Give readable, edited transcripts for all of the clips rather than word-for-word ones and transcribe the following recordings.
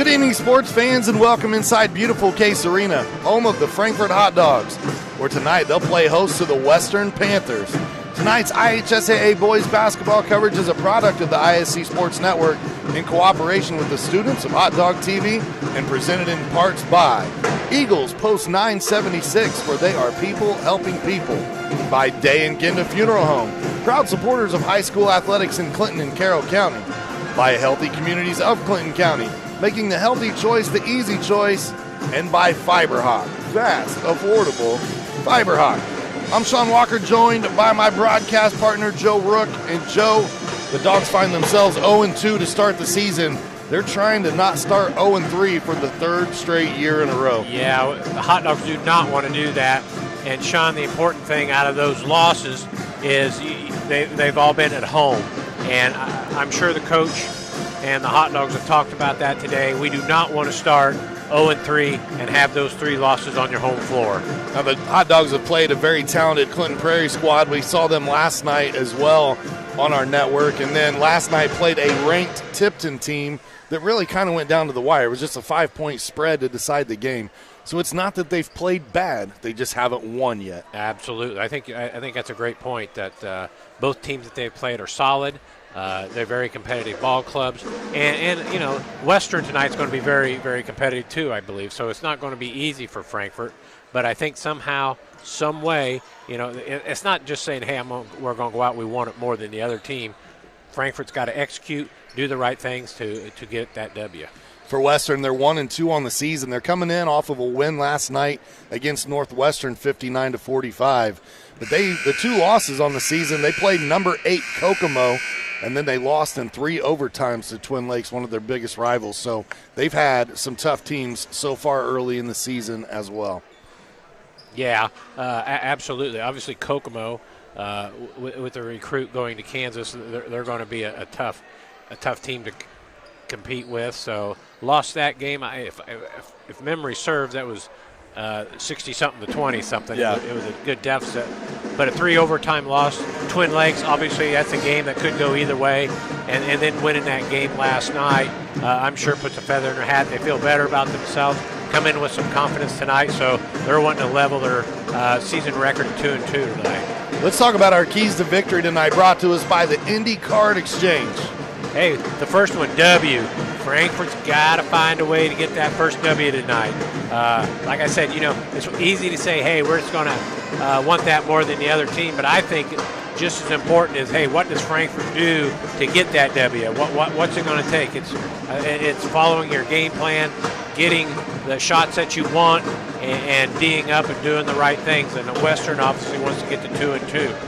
Good evening, sports fans, and welcome inside beautiful Case Arena, home of the Frankfort Hot Dogs, where tonight they'll play host to the Western Panthers. Tonight's IHSAA boys basketball coverage is a product of the ISC Sports Network in cooperation with the students of Hot Dog TV and presented in parts by Eagles Post 976, where they are people helping people, by Day and Ginda Funeral Home, proud supporters of high school athletics in Clinton and Carroll County, by Healthy Communities of Clinton County, making the healthy choice the easy choice, and by FiberHawk, fast, affordable FiberHawk. I'm Sean Walker, joined by my broadcast partner, Joe Rook. And Joe, the Dogs find themselves 0-2 to start the season. They're trying to not start 0-3 for the third straight year in a row. Yeah, the Hot Dogs do not want to do that. And, Sean, the important thing out of those losses is they've all been at home. And I'm sure the coach and the Hot Dogs have talked about that today. We do not want to start 0-3 and have those three losses on your home floor. Now, the Hot Dogs have played a very talented Clinton Prairie squad. We saw them last night as well on our network. And then last night played a ranked Tipton team that really kind of went down to the wire. It was just a 5-point spread to decide the game. So it's not that they've played bad. They just haven't won yet. Absolutely. I think that's a great point, that both teams that they've played are solid. They're very competitive ball clubs. And you know, Western tonight's going to be very, very competitive too, I believe. So it's not going to be easy for Frankfort. But I think somehow, some way, you know, it's not just saying, hey, we're going to go out, we want it more than the other team. Frankfort's got to execute, do the right things to get that W. For Western, they're 1-2 on the season. They're coming in off of a win last night against Northwestern, 59-45. But the two losses on the season, they played number 8 Kokomo, and then they lost in 3 overtimes to Twin Lakes, one of their biggest rivals. So they've had some tough teams so far early in the season as well. Yeah, absolutely. Obviously, Kokomo, with the recruit going to Kansas, they're going to be a tough team to compete with. So lost that game. If memory serves, that was 60-something to 20-something. Yeah. It was a good deficit. But a 3 overtime loss. Twin Lakes, obviously, that's a game that could go either way. And then winning that game last night, I'm sure puts a feather in their hat. They feel better about themselves, come in with some confidence tonight. So they're wanting to level their season record 2-2 tonight. Let's talk about our keys to victory tonight, brought to us by the Indy Card Exchange. Hey, the first one, W. Frankfort's got to find a way to get that first W tonight. Like I said, you know, it's easy to say, hey, we're just going to want that more than the other team. But I think just as important is, hey, what does Frankfort do to get that W? What's it going to take? It's following your game plan, getting the shots that you want, and D'ing up and doing the right things. And the Western obviously wants to get to 2-2.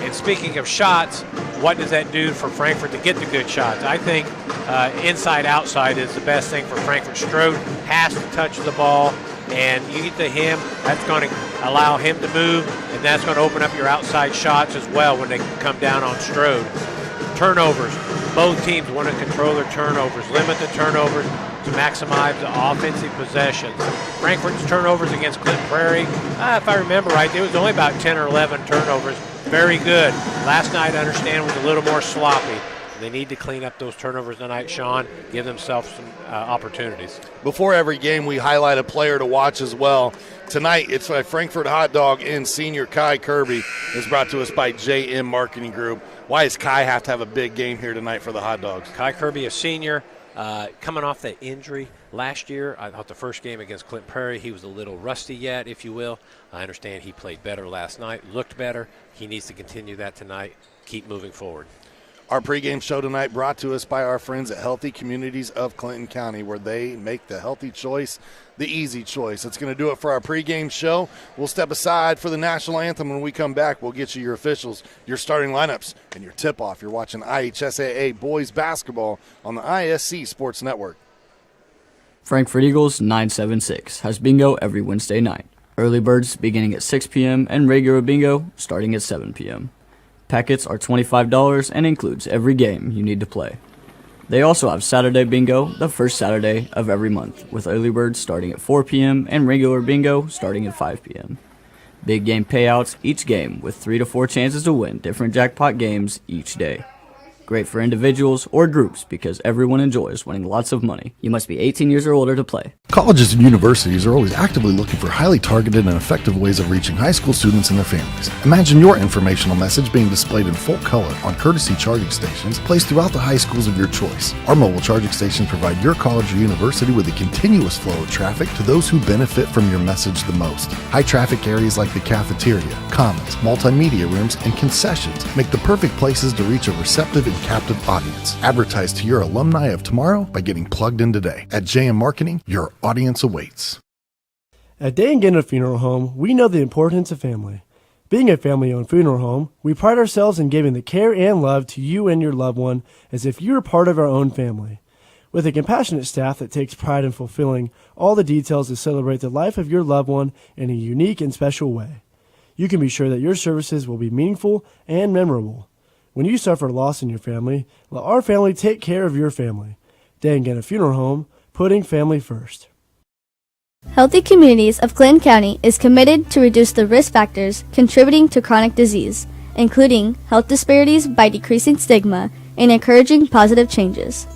And speaking of shots, what does that do for Frankfort to get the good shots? I think inside-outside is the best thing for Frankfort. Strode has to touch the ball, and you get to him, that's going to allow him to move, and that's going to open up your outside shots as well when they come down on Strode. Turnovers. Both teams want to control their turnovers, limit the turnovers to maximize the offensive possessions. Frankfort's turnovers against Clinton Prairie, if I remember right, there was only about 10 or 11 turnovers. Very good. Last night, I understand, was a little more sloppy. They need to clean up those turnovers tonight, Sean, give themselves some opportunities. Before every game, we highlight a player to watch as well. Tonight, it's a Frankfort Hot Dog and senior Kai Kirby is brought to us by JM Marketing Group. Why does Kai have to have a big game here tonight for the Hot Dogs? Kai Kirby, a senior, coming off that injury last year. I thought the first game against Clinton Prairie, he was a little rusty yet, if you will. I understand he played better last night, looked better. He needs to continue that tonight, keep moving forward. Our pregame show tonight brought to us by our friends at Healthy Communities of Clinton County, where they make the healthy choice the easy choice. That's going to do it for our pregame show. We'll step aside for the national anthem. When we come back, we'll get you your officials, your starting lineups, and your tip-off. You're watching IHSAA boys basketball on the ISC Sports Network. Frankfort Eagles 976 has bingo every Wednesday night. Early birds beginning at 6 p.m. and regular bingo starting at 7 p.m. Packets are $25 and includes every game you need to play. They also have Saturday bingo the first Saturday of every month, with early birds starting at 4 p.m. and regular bingo starting at 5 p.m. Big game payouts each game with 3 to 4 chances to win different jackpot games each day. Great for individuals or groups because everyone enjoys winning lots of money. You must be 18 years or older to play. Colleges and universities are always actively looking for highly targeted and effective ways of reaching high school students and their families. Imagine your informational message being displayed in full color on courtesy charging stations placed throughout the high schools of your choice. Our mobile charging stations provide your college or university with a continuous flow of traffic to those who benefit from your message the most. High traffic areas like the cafeteria, commons, multimedia rooms, and concessions make the perfect places to reach a receptive and captive audience. Advertise to your alumni of tomorrow by getting plugged in today. At JM Marketing, your audience awaits. At Day and Gannett Funeral Home, we know the importance of family. Being a family-owned funeral home, we pride ourselves in giving the care and love to you and your loved one as if you were part of our own family. With a compassionate staff that takes pride in fulfilling all the details to celebrate the life of your loved one in a unique and special way, you can be sure that your services will be meaningful and memorable. When you suffer loss in your family, let our family take care of your family. Day and Gannett Funeral Home, putting family first. Healthy Communities of Clinton County is committed to reduce the risk factors contributing to chronic disease, including health disparities by decreasing stigma and encouraging positive changes.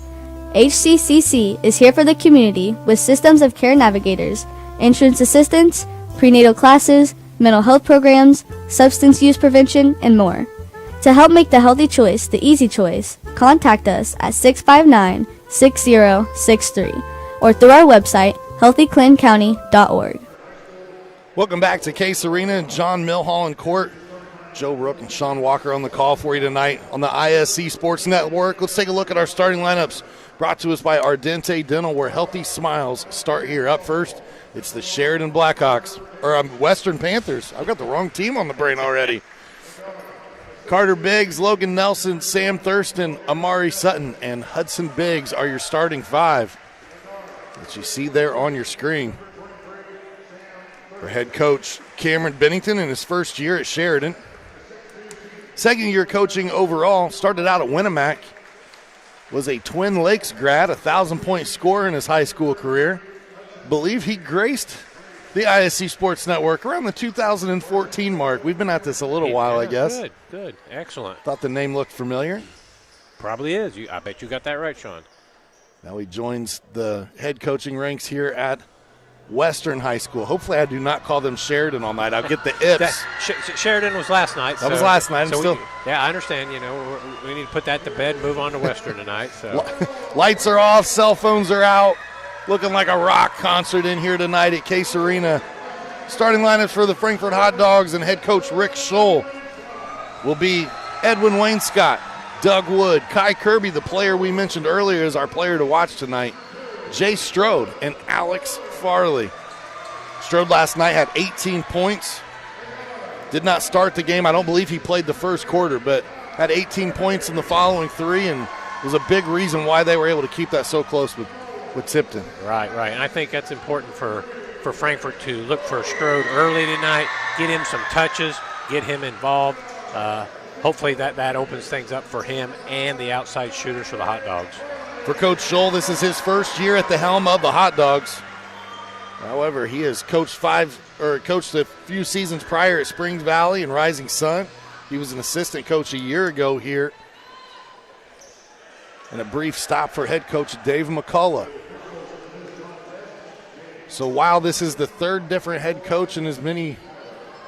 HCCC is here for the community with systems of care navigators, insurance assistance, prenatal classes, mental health programs, substance use prevention, and more. To help make the healthy choice the easy choice, contact us at 659-6063 or through our website, healthyclintoncounty.org. Welcome back to Case Arena. John Milhall in court. Joe Rook and Sean Walker on the call for you tonight on the ISC Sports Network. Let's take a look at our starting lineups brought to us by Ardente Dental, where healthy smiles start here. Up first, it's the Sheridan Blackhawks, or Western Panthers. I've got the wrong team on the brain already. Carter Biggs, Logan Nelson, Sam Thurston, Amari Sutton, and Hudson Biggs are your starting five that you see there on your screen. For head coach Cameron Bennington in his first year at Sheridan. Second year coaching overall, started out at Winnemac, was a Twin Lakes grad, 1,000-point scorer in his high school career. Believe he graced the ISC Sports Network around the 2014 mark. We've been at this a little while, I guess. Good. Excellent. Thought the name looked familiar. Probably is. I bet you got that right, Sean. Now he joins the head coaching ranks here at Western High School. Hopefully I do not call them Sheridan all night. I'll get the ips. Sheridan was last night. That was last night. I understand. We need to put that to bed and move on to Western tonight. So lights are off, cell phones are out. Looking like a rock concert in here tonight at Case Arena. Starting lineups for the Frankfort Hot Dogs and head coach Rick Scholl will be Edwin Wainscott, Doug Wood, Kai Kirby, the player we mentioned earlier is our player to watch tonight, Jay Strode, and Alex Farley. Strode last night had 18 points. Did not start the game. I don't believe he played the first quarter, but had 18 points in the following three and was a big reason why they were able to keep that so close with Tipton. Right. And I think that's important for Frankfort to look for Strode early tonight, get him some touches, get him involved. Hopefully that opens things up for him and the outside shooters for the Hot Dogs. For Coach Scholl, this is his first year at the helm of the Hot Dogs. However, he has coached a few seasons prior at Springs Valley and Rising Sun. He was an assistant coach a year ago here. And a brief stop for head coach Dave McCullough. So while this is the third different head coach in as many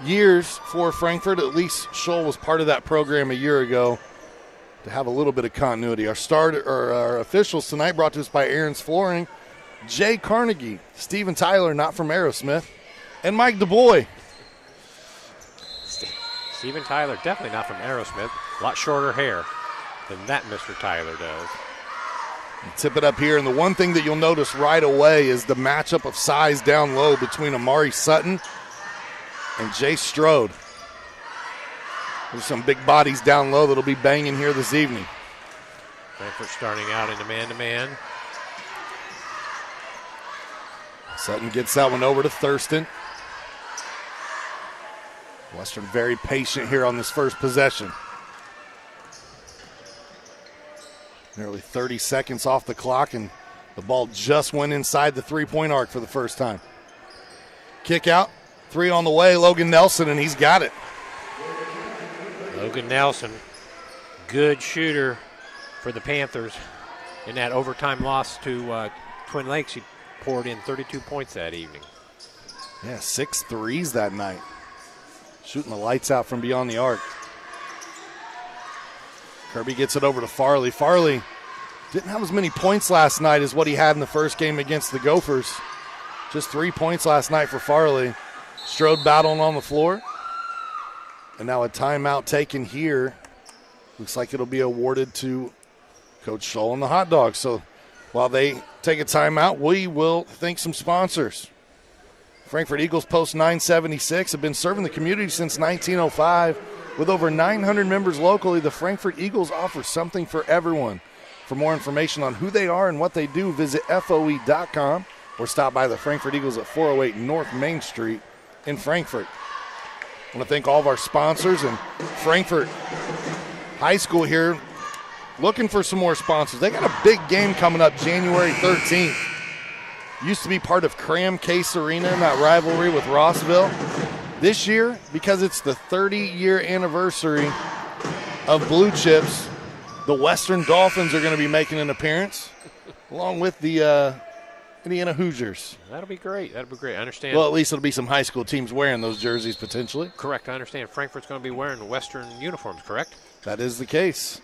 years for Frankfort, at least Scholl was part of that program a year ago to have a little bit of continuity. Our officials tonight brought to us by Aaron's Flooring, Jay Carnegie, Steven Tyler, not from Aerosmith, and Mike DuBois. Steven Tyler, definitely not from Aerosmith. A lot shorter hair than that Mr. Tyler does. Tip it up here, and the one thing that you'll notice right away is the matchup of size down low between Amari Sutton and Jay Strode. There's some big bodies down low that'll be banging here this evening. Frankfort starting out in a man-to-man. Sutton gets that one over to Thurston. Western very patient here on this first possession. Nearly 30 seconds off the clock, and the ball just went inside the three-point arc for the first time. Kick out, three on the way, Logan Nelson, and he's got it. Logan Nelson, good shooter for the Panthers. In that overtime loss to Twin Lakes, he poured in 32 points that evening. Yeah, 6 threes that night. Shooting the lights out from beyond the arc. Kirby gets it over to Farley. Farley didn't have as many points last night as what he had in the first game against the Gophers. Just 3 points last night for Farley. Strode battling on the floor. And now a timeout taken here. Looks like it'll be awarded to Coach Scholl and the Hot Dogs. So while they take a timeout, we will thank some sponsors. Frankfort Eagles Post 976 have been serving the community since 1905. With over 900 members locally, the Frankfort Eagles offer something for everyone. For more information on who they are and what they do, visit FOE.com or stop by the Frankfort Eagles at 408 North Main Street in Frankfort. I want to thank all of our sponsors, and Frankfort High School here looking for some more sponsors. They got a big game coming up January 13th. Used to be part of Cram Case Arena in that rivalry with Rossville. This year, because it's the 30-year anniversary of Blue Chips, the Western Dolphins are going to be making an appearance, along with the Indiana Hoosiers. That'll be great. That'll be great. I understand. Well, at least it'll be some high school teams wearing those jerseys potentially. Correct. I understand. Frankfort's going to be wearing Western uniforms, correct? That is the case.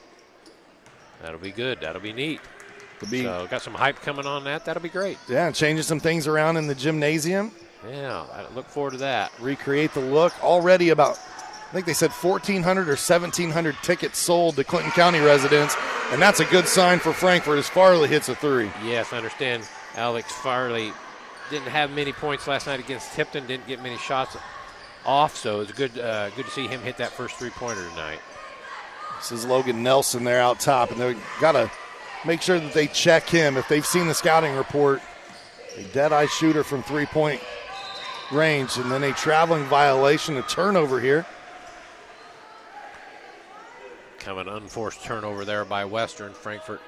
That'll be good. That'll be neat. So got some hype coming on that. That'll be great. Yeah, and changing some things around in the gymnasium. Yeah, I look forward to that. Recreate the look. Already about, I think they said 1,400 or 1,700 tickets sold to Clinton County residents, and that's a good sign for Frankfort as Farley hits a three. Yes, I understand. Alex Farley didn't have many points last night against Tipton, didn't get many shots off, so it's good to see him hit that first three-pointer tonight. This is Logan Nelson there out top, and they've got to make sure that they check him. If they've seen the scouting report, a dead-eye shooter from three-point range, and then a traveling violation, a turnover here. Kind of an unforced turnover there by Western. Frankfort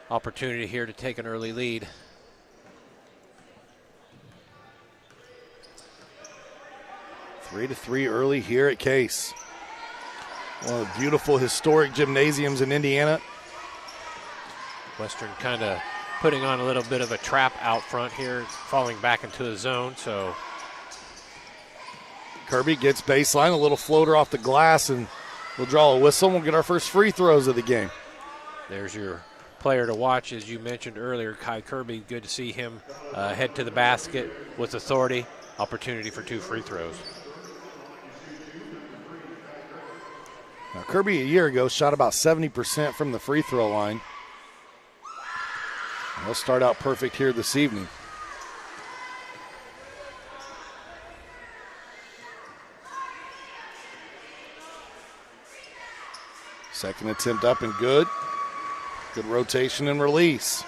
opportunity here to take an early lead. Three to three early here at Case. One of the beautiful historic gymnasiums in Indiana. Western kind of putting on a little bit of a trap out front here, falling back into the zone, so. Kirby gets baseline, a little floater off the glass, and we'll draw a whistle, and we'll get our first free throws of the game. There's your player to watch, as you mentioned earlier, Kai Kirby. Good to see him head to the basket with authority. Opportunity for 2 free throws. Now, Kirby a year ago shot about 70% from the free throw line. They'll start out perfect here this evening. Second attempt up and good. Good rotation and release.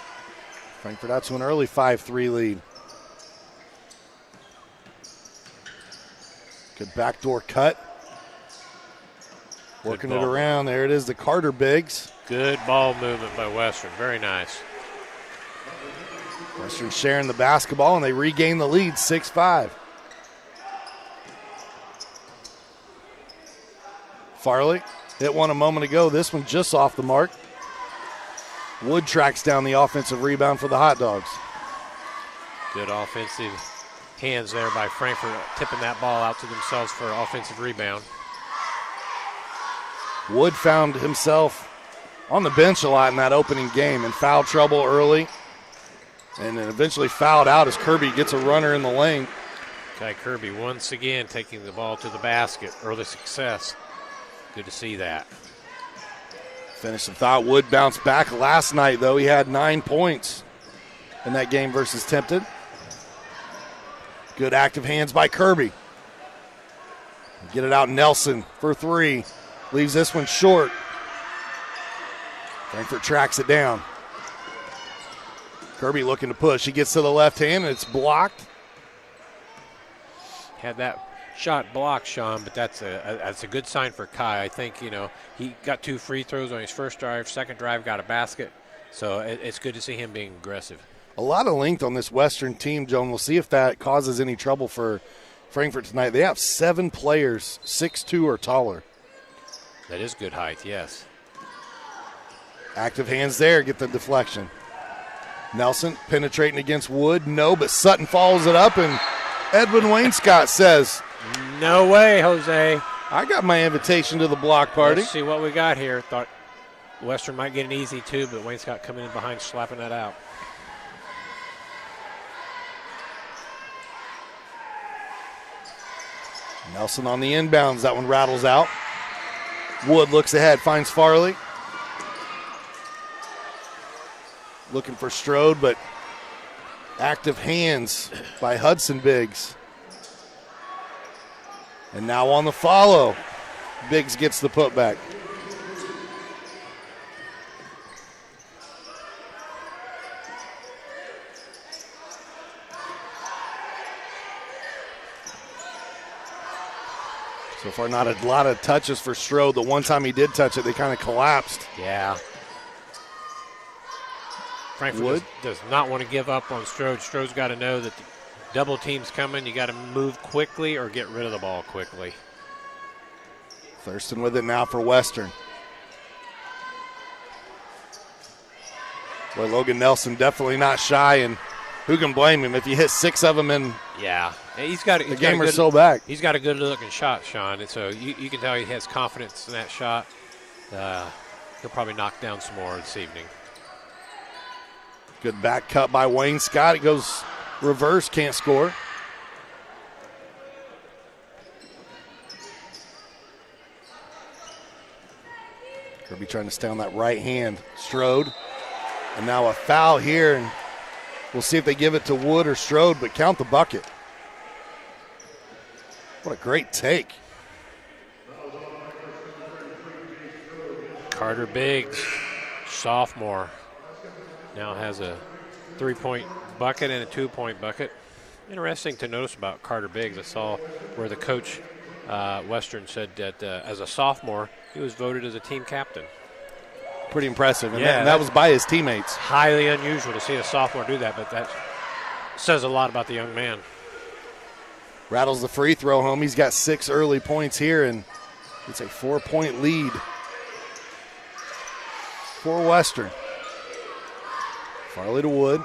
Frankfort out to an early 5-3 lead. Good backdoor cut. Working it around. There it is, the Carter Biggs. Good ball movement by Western. Very nice. Western sharing the basketball, and they regain the lead, 6-5. Farley hit one a moment ago. This one just off the mark. Wood tracks down the offensive rebound for the Hot Dogs. Good offensive hands there by Frankfort, tipping that ball out to themselves for an offensive rebound. Wood found himself on the bench a lot in that opening game, in foul trouble early, and then eventually fouled out as Kirby gets a runner in the lane. Kai Kirby once again taking the ball to the basket. Early success. Good to see that. Finish some thought. Wood bounced back last night, though. He had 9 points in that game versus Tempted. Good active hands by Kirby. Get it out, Nelson for 3. Leaves this one short. Frankfort tracks it down. Kirby looking to push. He gets to the left hand, and it's blocked. Had that shot blocked, Sean, but that's a good sign for Kai. I think, he got 2 free throws on his first drive. Second drive, got a basket. So it's good to see him being aggressive. A lot of length on this Western team, Joan. We'll see if that causes any trouble for Frankfort tonight. They have 7 players, 6'2" or taller. That is good height, yes. Active hands there, get the deflection. Nelson penetrating against Wood. No, but Sutton follows it up, and Edwin Wainscott says, "No way, Jose. I got my invitation to the block party." Let's see what we got here. Thought Western might get an easy two, but Wainscott coming in behind, slapping that out. Nelson on the inbounds. That one rattles out. Wood looks ahead, finds Farley. Looking for Strode, but active hands by Hudson Biggs. And now on the follow, Biggs gets the putback. So far, not a lot of touches for Strode. The one time he did touch it, they kind of collapsed. Yeah. Frankfort does not want to give up on Strode. Strode's got to know that the double team's coming. You got to move quickly or get rid of the ball quickly. Thurston with it now for Western. Boy, Logan Nelson definitely not shy, and who can blame him if you hit 6 of them in? Yeah, he's got the game or so back. He's got a good looking shot, Sean, and so you can tell he has confidence in that shot. He'll probably knock down some more this evening. Good back cut by Wainscott. It goes reverse, can't score. Kirby trying to stay on that right hand. Strode. And now a foul here, and we'll see if they give it to Wood or Strode, but count the bucket. What a great take. Carter Biggs, sophomore, now has a 3-point bucket and a 2-point bucket. Interesting to notice about Carter Biggs. I saw where the coach, Western, said that as a sophomore, he was voted as a team captain. Pretty impressive, and that was by his teammates. Highly unusual to see a sophomore do that, but that says a lot about the young man. Rattles the free throw home. He's got 6 early points here, and it's a 4-point lead for Western. Farley to Wood.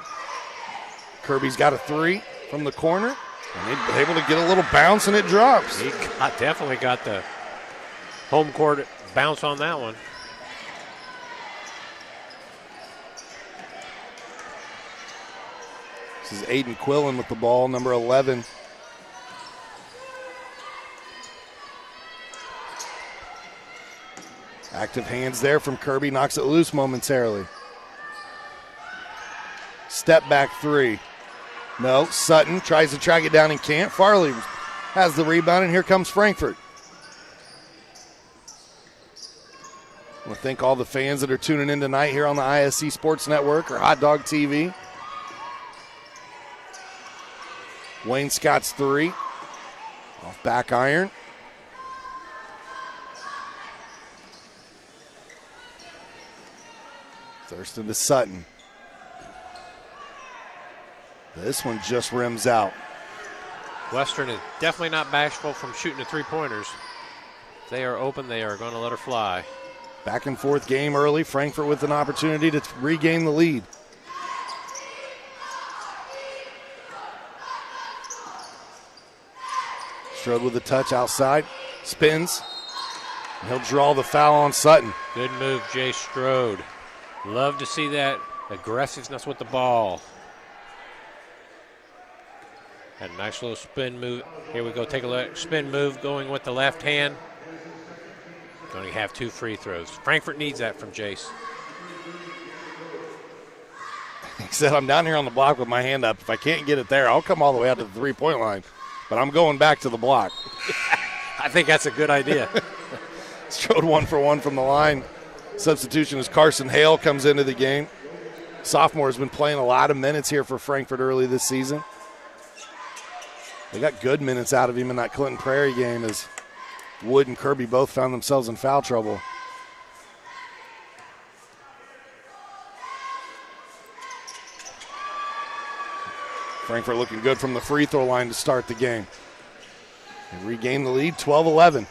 Kirby's got a 3 from the corner, and they're able to get a little bounce, and it drops. He definitely got the home court bounce on that one. This is Aiden Quillen with the ball, number 11. Active hands there from Kirby, knocks it loose momentarily. Step back 3. No, Sutton tries to track it down and can't. Farley has the rebound, and here comes Frankfort. I want to thank all the fans that are tuning in tonight here on the ISC Sports Network or Hot Dog TV. Wainscott's 3. Off back iron. Thurston to Sutton. This one just rims out. Western is definitely not bashful from shooting the 3-pointers. If they are open, they are going to let her fly. Back and forth game early. Frankfort with an opportunity to regain the lead. Strode with a touch outside. Spins. And he'll draw the foul on Sutton. Good move, Jay Strode. Love to see that aggressiveness with the ball. Had a nice little spin move. Here we go. Take a look. Spin move going with the left hand. Going to have 2 free throws. Frankfort needs that from Jace. He said, I'm down here on the block with my hand up. If I can't get it there, I'll come all the way out to the 3-point line. But I'm going back to the block. I think that's a good idea. Strode 1 for 1 from the line. Substitution as Carson Hale comes into the game. Sophomore has been playing a lot of minutes here for Frankfort early this season. They got good minutes out of him in that Clinton Prairie game as Wood and Kirby both found themselves in foul trouble. Frankfort looking good from the free throw line to start the game. They regain the lead, 12-11.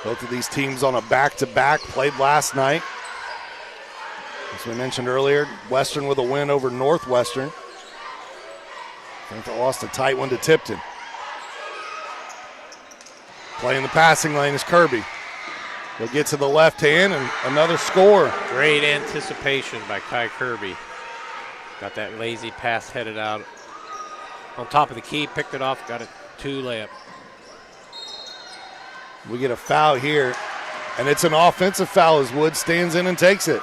Both of these teams on a back-to-back played last night. As we mentioned earlier, Western with a win over Northwestern. Frankfort lost a tight one to Tipton. Playing the passing lane is Kirby. He'll get to the left hand and another score. Great anticipation by Kai Kirby. Got that lazy pass headed out on top of the key, picked it off, got it 2 layup. We get a foul here, and it's an offensive foul as Wood stands in and takes it.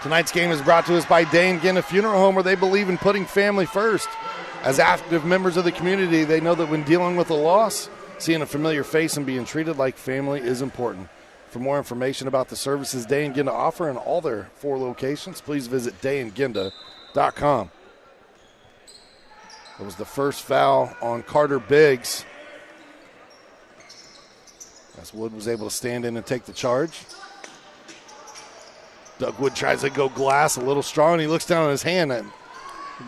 Tonight's game is brought to us by Day and Ginna Funeral Home, where they believe in putting family first. As active members of the community, they know that when dealing with a loss, seeing a familiar face and being treated like family is important. For more information about the services Day and Ginda offer in all their 4 locations, please visit dayandginda.com. That was the first foul on Carter Biggs, as Wood was able to stand in and take the charge. Doug Wood tries to go glass a little strong, and he looks down on his hand and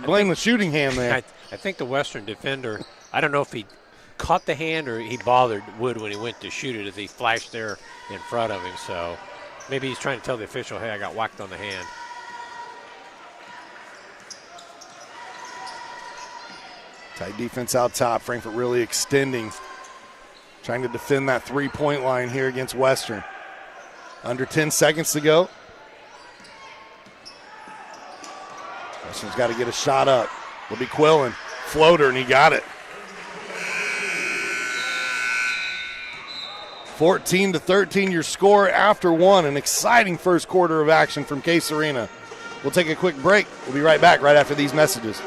blame the shooting hand there. I think the Western defender, I don't know if he caught the hand or he bothered Wood when he went to shoot it as he flashed there in front of him. So maybe he's trying to tell the official, hey, I got whacked on the hand. Tight defense out top. Frankfort really extending, trying to defend that three-point line here against Western. Under 10 seconds to go. Western's got to get a shot up. Will be Quillen. Floater, and he got it. 14-13 your score after one. An exciting first quarter of action from Case Arena. We'll take a quick break. We'll be right back right after these messages.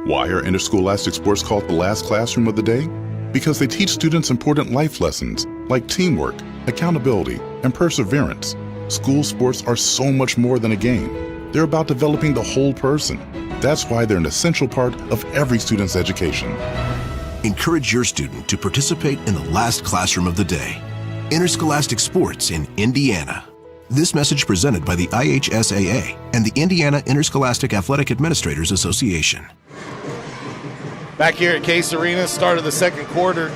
Why are interscholastic sports called the last classroom of the day? Because they teach students important life lessons like teamwork, accountability, and perseverance. School sports are so much more than a game. They're about developing the whole person. That's why they're an essential part of every student's education. Encourage your student to participate in the last classroom of the day. Interscholastic sports in Indiana. This message presented by the IHSAA and the Indiana Interscholastic Athletic Administrators Association. Back here at Case Arena, start of the second quarter.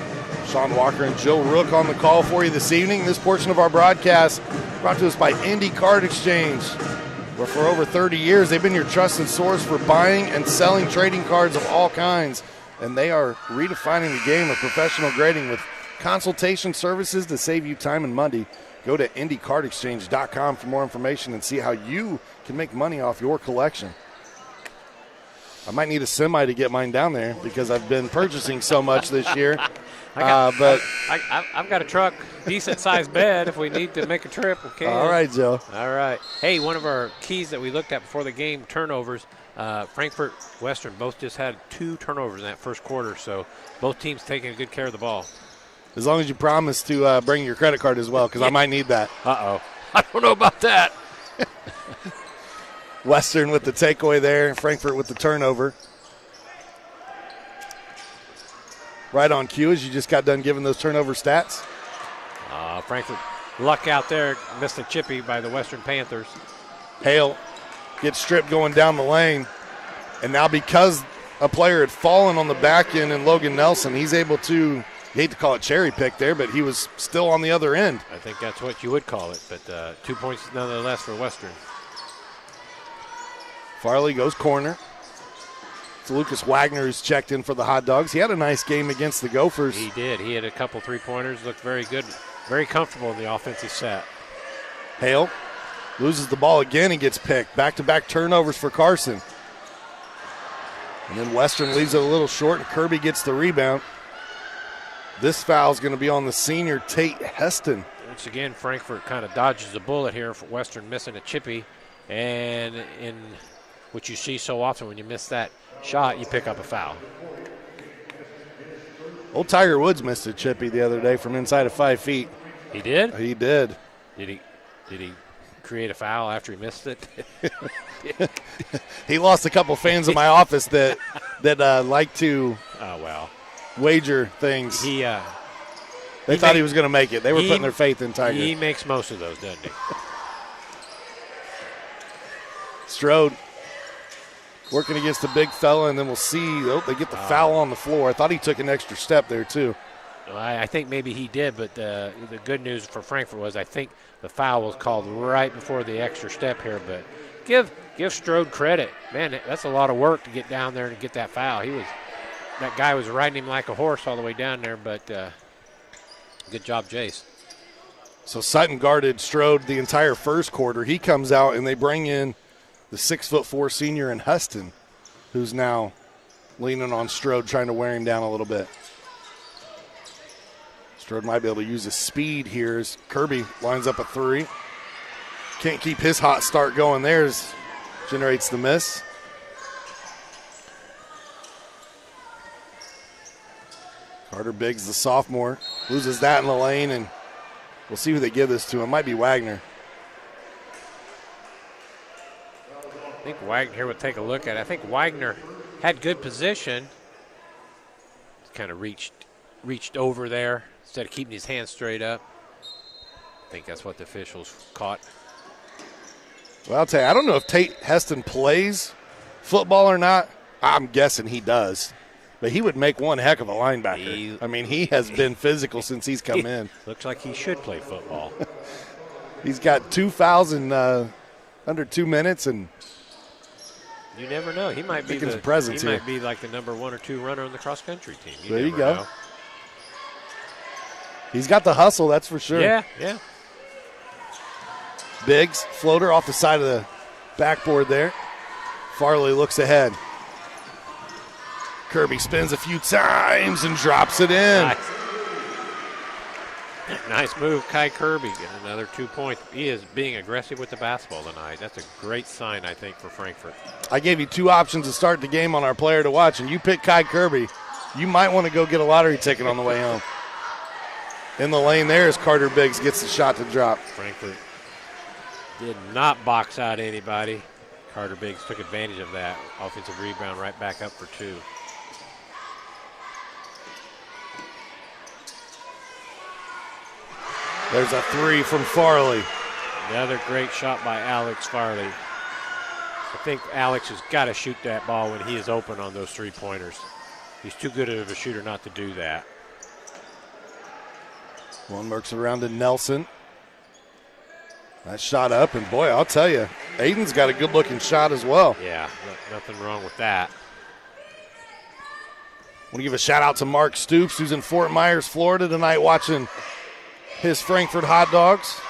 Sean Walker and Joe Rook on the call for you this evening. This portion of our broadcast brought to us by Indy Card Exchange, where for over 30 years they've been your trusted source for buying and selling trading cards of all kinds. And they are redefining the game of professional grading with consultation services to save you time and money. Go to IndyCardExchange.com for more information and see how you can make money off your collection. I might need a semi to get mine down there because I've been purchasing so much this year. I've got a truck, decent-sized bed. If we need to make a trip, we can. All right, Joe. All right. Hey, one of our keys that we looked at before the game, turnovers. Frankfort, Western both just had 2 turnovers in that first quarter, so both teams taking good care of the ball. As long as you promise to bring your credit card as well, because I might need that. Uh-oh. I don't know about that. Western with the takeaway there, Frankfort with the turnover. Right on cue as you just got done giving those turnover stats. Frankfort, luck out there, missed a chippy by the Western Panthers. Hale gets stripped going down the lane, and now because a player had fallen on the back end in Logan Nelson, he's able to, you hate to call it cherry pick there, but he was still on the other end. I think that's what you would call it, but 2 points nonetheless for Western. Farley goes corner. It's Lucas Wagner who's checked in for the Hot Dogs. He had a nice game against the Gophers. He did. He had a couple three-pointers, looked very good, very comfortable in the offensive set. Hale loses the ball again. He gets picked. Back-to-back turnovers for Carson. And then Western leaves it a little short, and Kirby gets the rebound. This foul is going to be on the senior Tate Heston. Once again, Frankfort kind of dodges a bullet here for Western missing a chippy. And in what you see so often when you miss that shot, you pick up a foul. Old Tiger Woods missed a chippy the other day from inside of 5 feet. He did? He did. Did he create a foul after he missed it? He lost a couple fans in my office that like to wager things. They thought he was going to make it. They were putting their faith in Tiger. He makes most of those, doesn't he? Strode working against a big fella, and then we'll see. Oh, they get the foul on the floor. I thought he took an extra step there, too. I think maybe he did, but the good news for Frankfort was I think the foul was called right before the extra step here. But give Strode credit. Man, that's a lot of work to get down there and get that foul. That guy was riding him like a horse all the way down there, but good job, Jace. So Sutton guarded Strode the entire first quarter. He comes out, and they bring in the 6'4" senior in Huston, who's now leaning on Strode, trying to wear him down a little bit. Strode might be able to use his speed here as Kirby lines up a three. Can't keep his hot start going there as generates the miss. Carter Biggs, the sophomore, loses that in the lane, and we'll see who they give this to. It might be Wagner. I think Wagner here would take a look at it. I think Wagner had good position. Kind of reached over there instead of keeping his hands straight up. I think that's what the officials caught. Well, I'll tell you, I don't know if Tate Heston plays football or not. I'm guessing he does. But he would make one heck of a linebacker. He has been physical since he's come in. Looks like he should play football. He's got 2 fouls in under 2 minutes, and you never know. He might be might be like the number 1 or 2 runner on the cross country team. There you go. Know. He's got the hustle, that's for sure. Yeah. Biggs, floater off the side of the backboard there. Farley looks ahead. Kirby spins a few times and drops it in. Nice move, Kai Kirby, getting another 2 points. He is being aggressive with the basketball tonight. That's a great sign, I think, for Frankfort. I gave you 2 options to start the game on our player to watch, and you picked Kai Kirby. You might want to go get a lottery ticket on the way home. In the lane there as Carter Biggs gets the shot to drop. Frankfort did not box out anybody. Carter Biggs took advantage of that. Offensive rebound right back up for 2. There's a 3 from Farley. Another great shot by Alex Farley. I think Alex has got to shoot that ball when he is open on those 3-pointers. He's too good of a shooter not to do that. One works around to Nelson. That shot up, and boy, I'll tell you, Aiden's got a good-looking shot as well. Yeah, nothing wrong with that. Want to give a shout-out to Mark Stoops, who's in Fort Myers, Florida tonight watching his Frankfort hot dogs.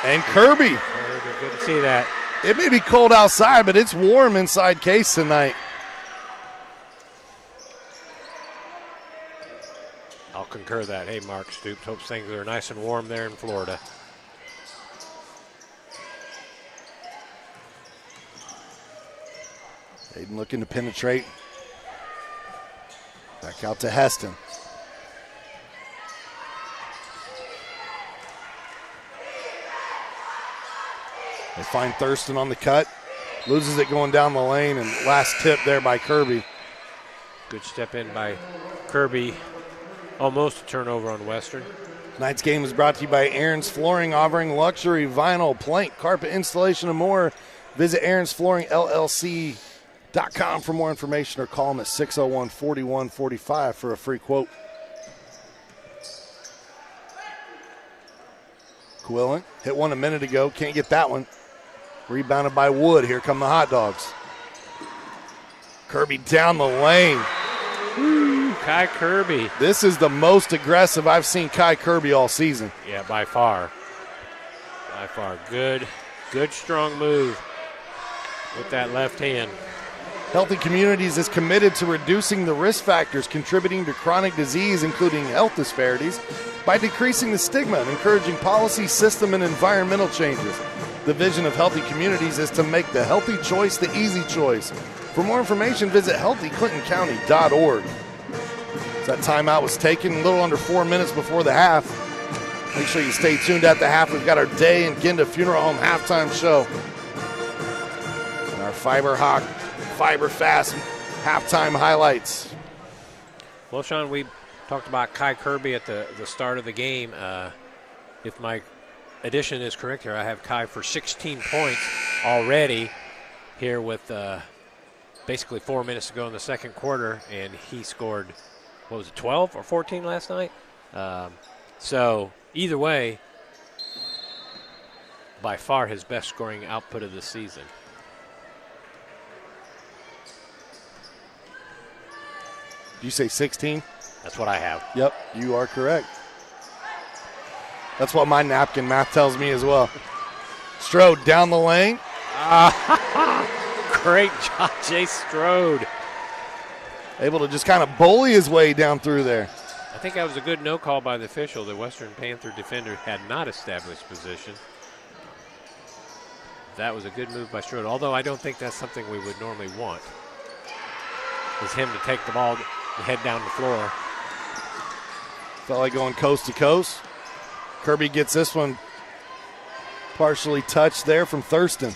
And Kirby. Good to see that. It may be cold outside, but it's warm inside Case tonight. I'll concur that. Hey, Mark Stoops, hopes things are nice and warm there in Florida. Aiden looking to penetrate. Back out to Heston. They find Thurston on the cut. Loses it going down the lane, and last tip there by Kirby. Good step in by Kirby. Almost a turnover on Western. Tonight's game is brought to you by Aaron's Flooring, offering luxury vinyl, plank, carpet installation, and more. Visit aaronsflooringllc.com for more information or call them at 601-4145 for a free quote. Quillen hit one a minute ago. Can't get that one. Rebounded by Wood. Here come the hot dogs. Kirby down the lane. Woo, Kai Kirby. This is the most aggressive I've seen Kai Kirby all season. Yeah, by far. By far. Good, strong move with that left hand. Healthy Communities is committed to reducing the risk factors contributing to chronic disease, including health disparities, by decreasing the stigma and encouraging policy, system, and environmental changes. The vision of Healthy Communities is to make the healthy choice the easy choice. For more information, visit healthyclintoncounty.org. So that timeout was taken a little under 4 minutes before the half. Make sure you stay tuned at the half. We've got our Day and Ginda Funeral Home halftime show. And our Fiber Fast halftime highlights. Well, Sean, we talked about Kai Kirby at the start of the game. If my addition is correct here, I have Kai for 16 points already here with basically 4 minutes to go in the second quarter, and he scored what was it, 12 or 14 last night? So either way, by far his best scoring output of the season. Did you say 16? That's what I have. Yep, you are correct. That's what my napkin math tells me as well. Strode down the lane. Great job, Jay Strode. Able to just kind of bully his way down through there. I think that was a good no call by the official. The Western Panther defender had not established position. That was a good move by Strode, although I don't think that's something we would normally want, is him to take the ball and head down the floor. Felt like going coast to coast. Kirby gets this one partially touched there from Thurston.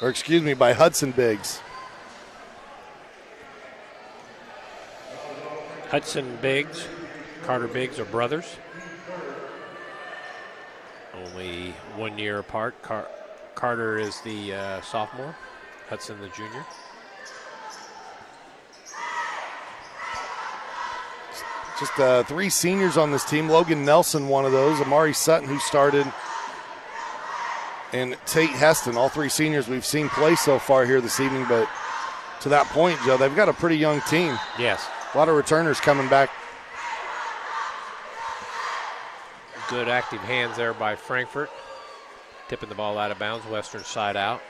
Or excuse me, by Hudson Biggs. Hudson Biggs, Carter Biggs are brothers. Only 1 year apart. Carter is the sophomore, Hudson the junior. Just 3 seniors on this team. Logan Nelson, one of those. Amari Sutton, who started. And Tate Heston, all 3 seniors we've seen play so far here this evening. But to that point, Joe, they've got a pretty young team. Yes. A lot of returners coming back. Good active hands there by Frankfort. Tipping the ball out of bounds, Western side out.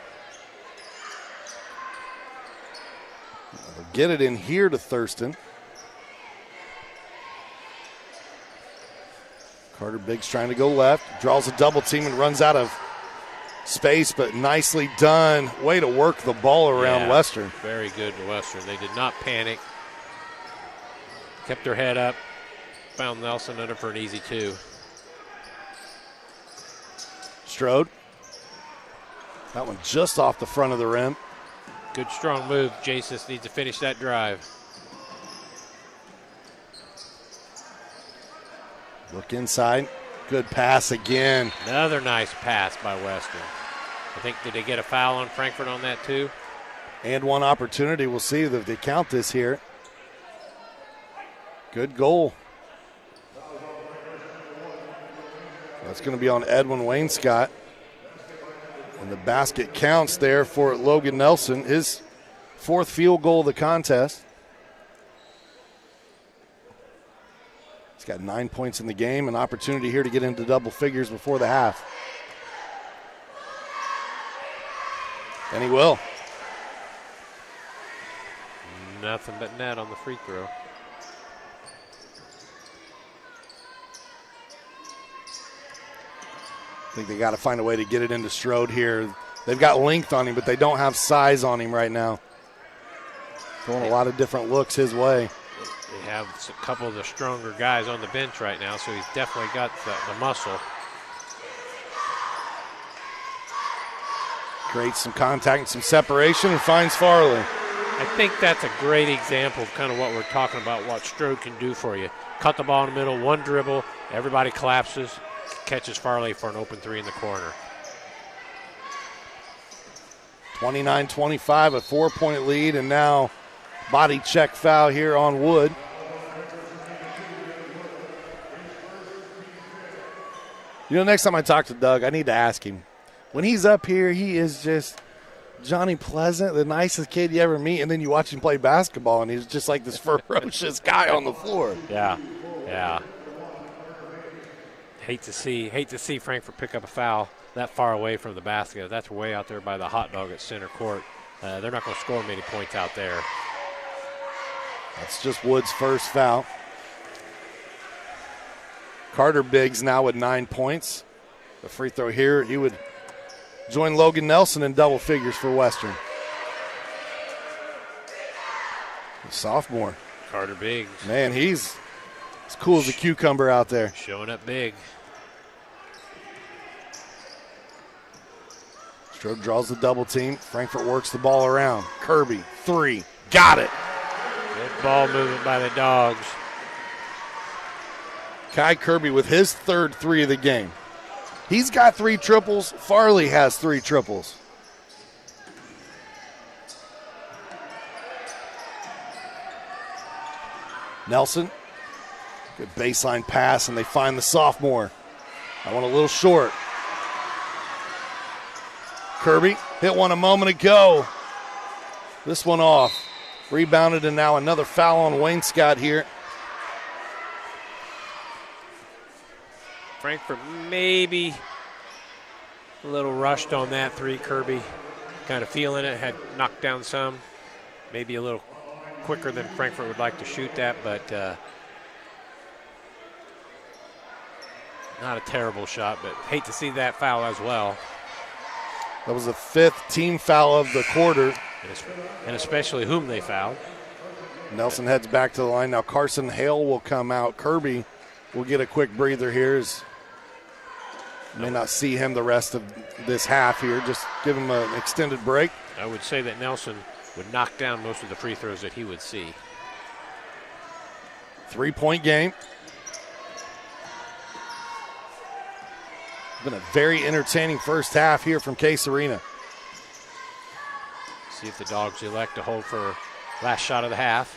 They'll get it in here to Thurston. Carter Biggs trying to go left. Draws a double team and runs out of space, but nicely done. Way to work the ball around Western. Very good to Western. They did not panic. Kept their head up. Found Nelson under for an easy 2. Strode. That one just off the front of the rim. Good strong move. Jason needs to finish that drive. Look inside. Good pass again. Another nice pass by Western. I think, did they get a foul on Frankfort on that too? And one opportunity. We'll see if they count this here. Good goal. That's going to be on Edwin Wainscott. And the basket counts there for Logan Nelson, his 4th field goal of the contest. He's got 9 points in the game, an opportunity here to get into double figures before the half. And he will. Nothing but net on the free throw. I think they got to find a way to get it into Strode here. They've got length on him, but they don't have size on him right now. Throwing a lot of different looks his way. They have a couple of the stronger guys on the bench right now, so he's definitely got the muscle. Creates some contact and some separation and finds Farley. I think that's a great example of kind of what we're talking about, what Strode can do for you. Cut the ball in the middle, one dribble, everybody collapses, catches Farley for an open 3 in the corner. 29-25, a 4-point lead, and now body check foul here on Wood. You know, next time I talk to Doug, I need to ask him. When he's up here, he is just Johnny Pleasant, the nicest kid you ever meet, and then you watch him play basketball, and he's just like this ferocious guy on the floor. Yeah. Hate to see Frankfort pick up a foul that far away from the basket. That's way out there by the hot dog at center court. They're not going to score many points out there. That's just Wood's first foul. Carter Biggs now with 9 points. The free throw here, he would join Logan Nelson in double figures for Western. The sophomore. Carter Biggs. Man, he's as cool as a cucumber out there. Showing up big. Strode draws the double team. Frankfort works the ball around. Kirby, 3. Got it. Good ball movement by the Dogs. Kai Kirby with his third 3 of the game. He's got 3 triples. Farley has 3 triples. Nelson, good baseline pass, and they find the sophomore. That one a little short. Kirby hit one a moment ago. This one off. Rebounded, and now another foul on Wayne Scott here. Frankfort maybe a little rushed on that three. Kirby kind of feeling it, had knocked down some. Maybe a little quicker than Frankfort would like to shoot that, but not a terrible shot, but hate to see that foul as well. That was the 5th team foul of the quarter. And especially whom they fouled. Nelson heads back to the line. Now Carson Hale will come out. Kirby will get a quick breather here. May not see him the rest of this half here. Just give him an extended break. I would say that Nelson would knock down most of the free throws that he would see. 3-point game. Been a very entertaining first half here from Case Arena. See if the Dogs elect to hold for last shot of the half.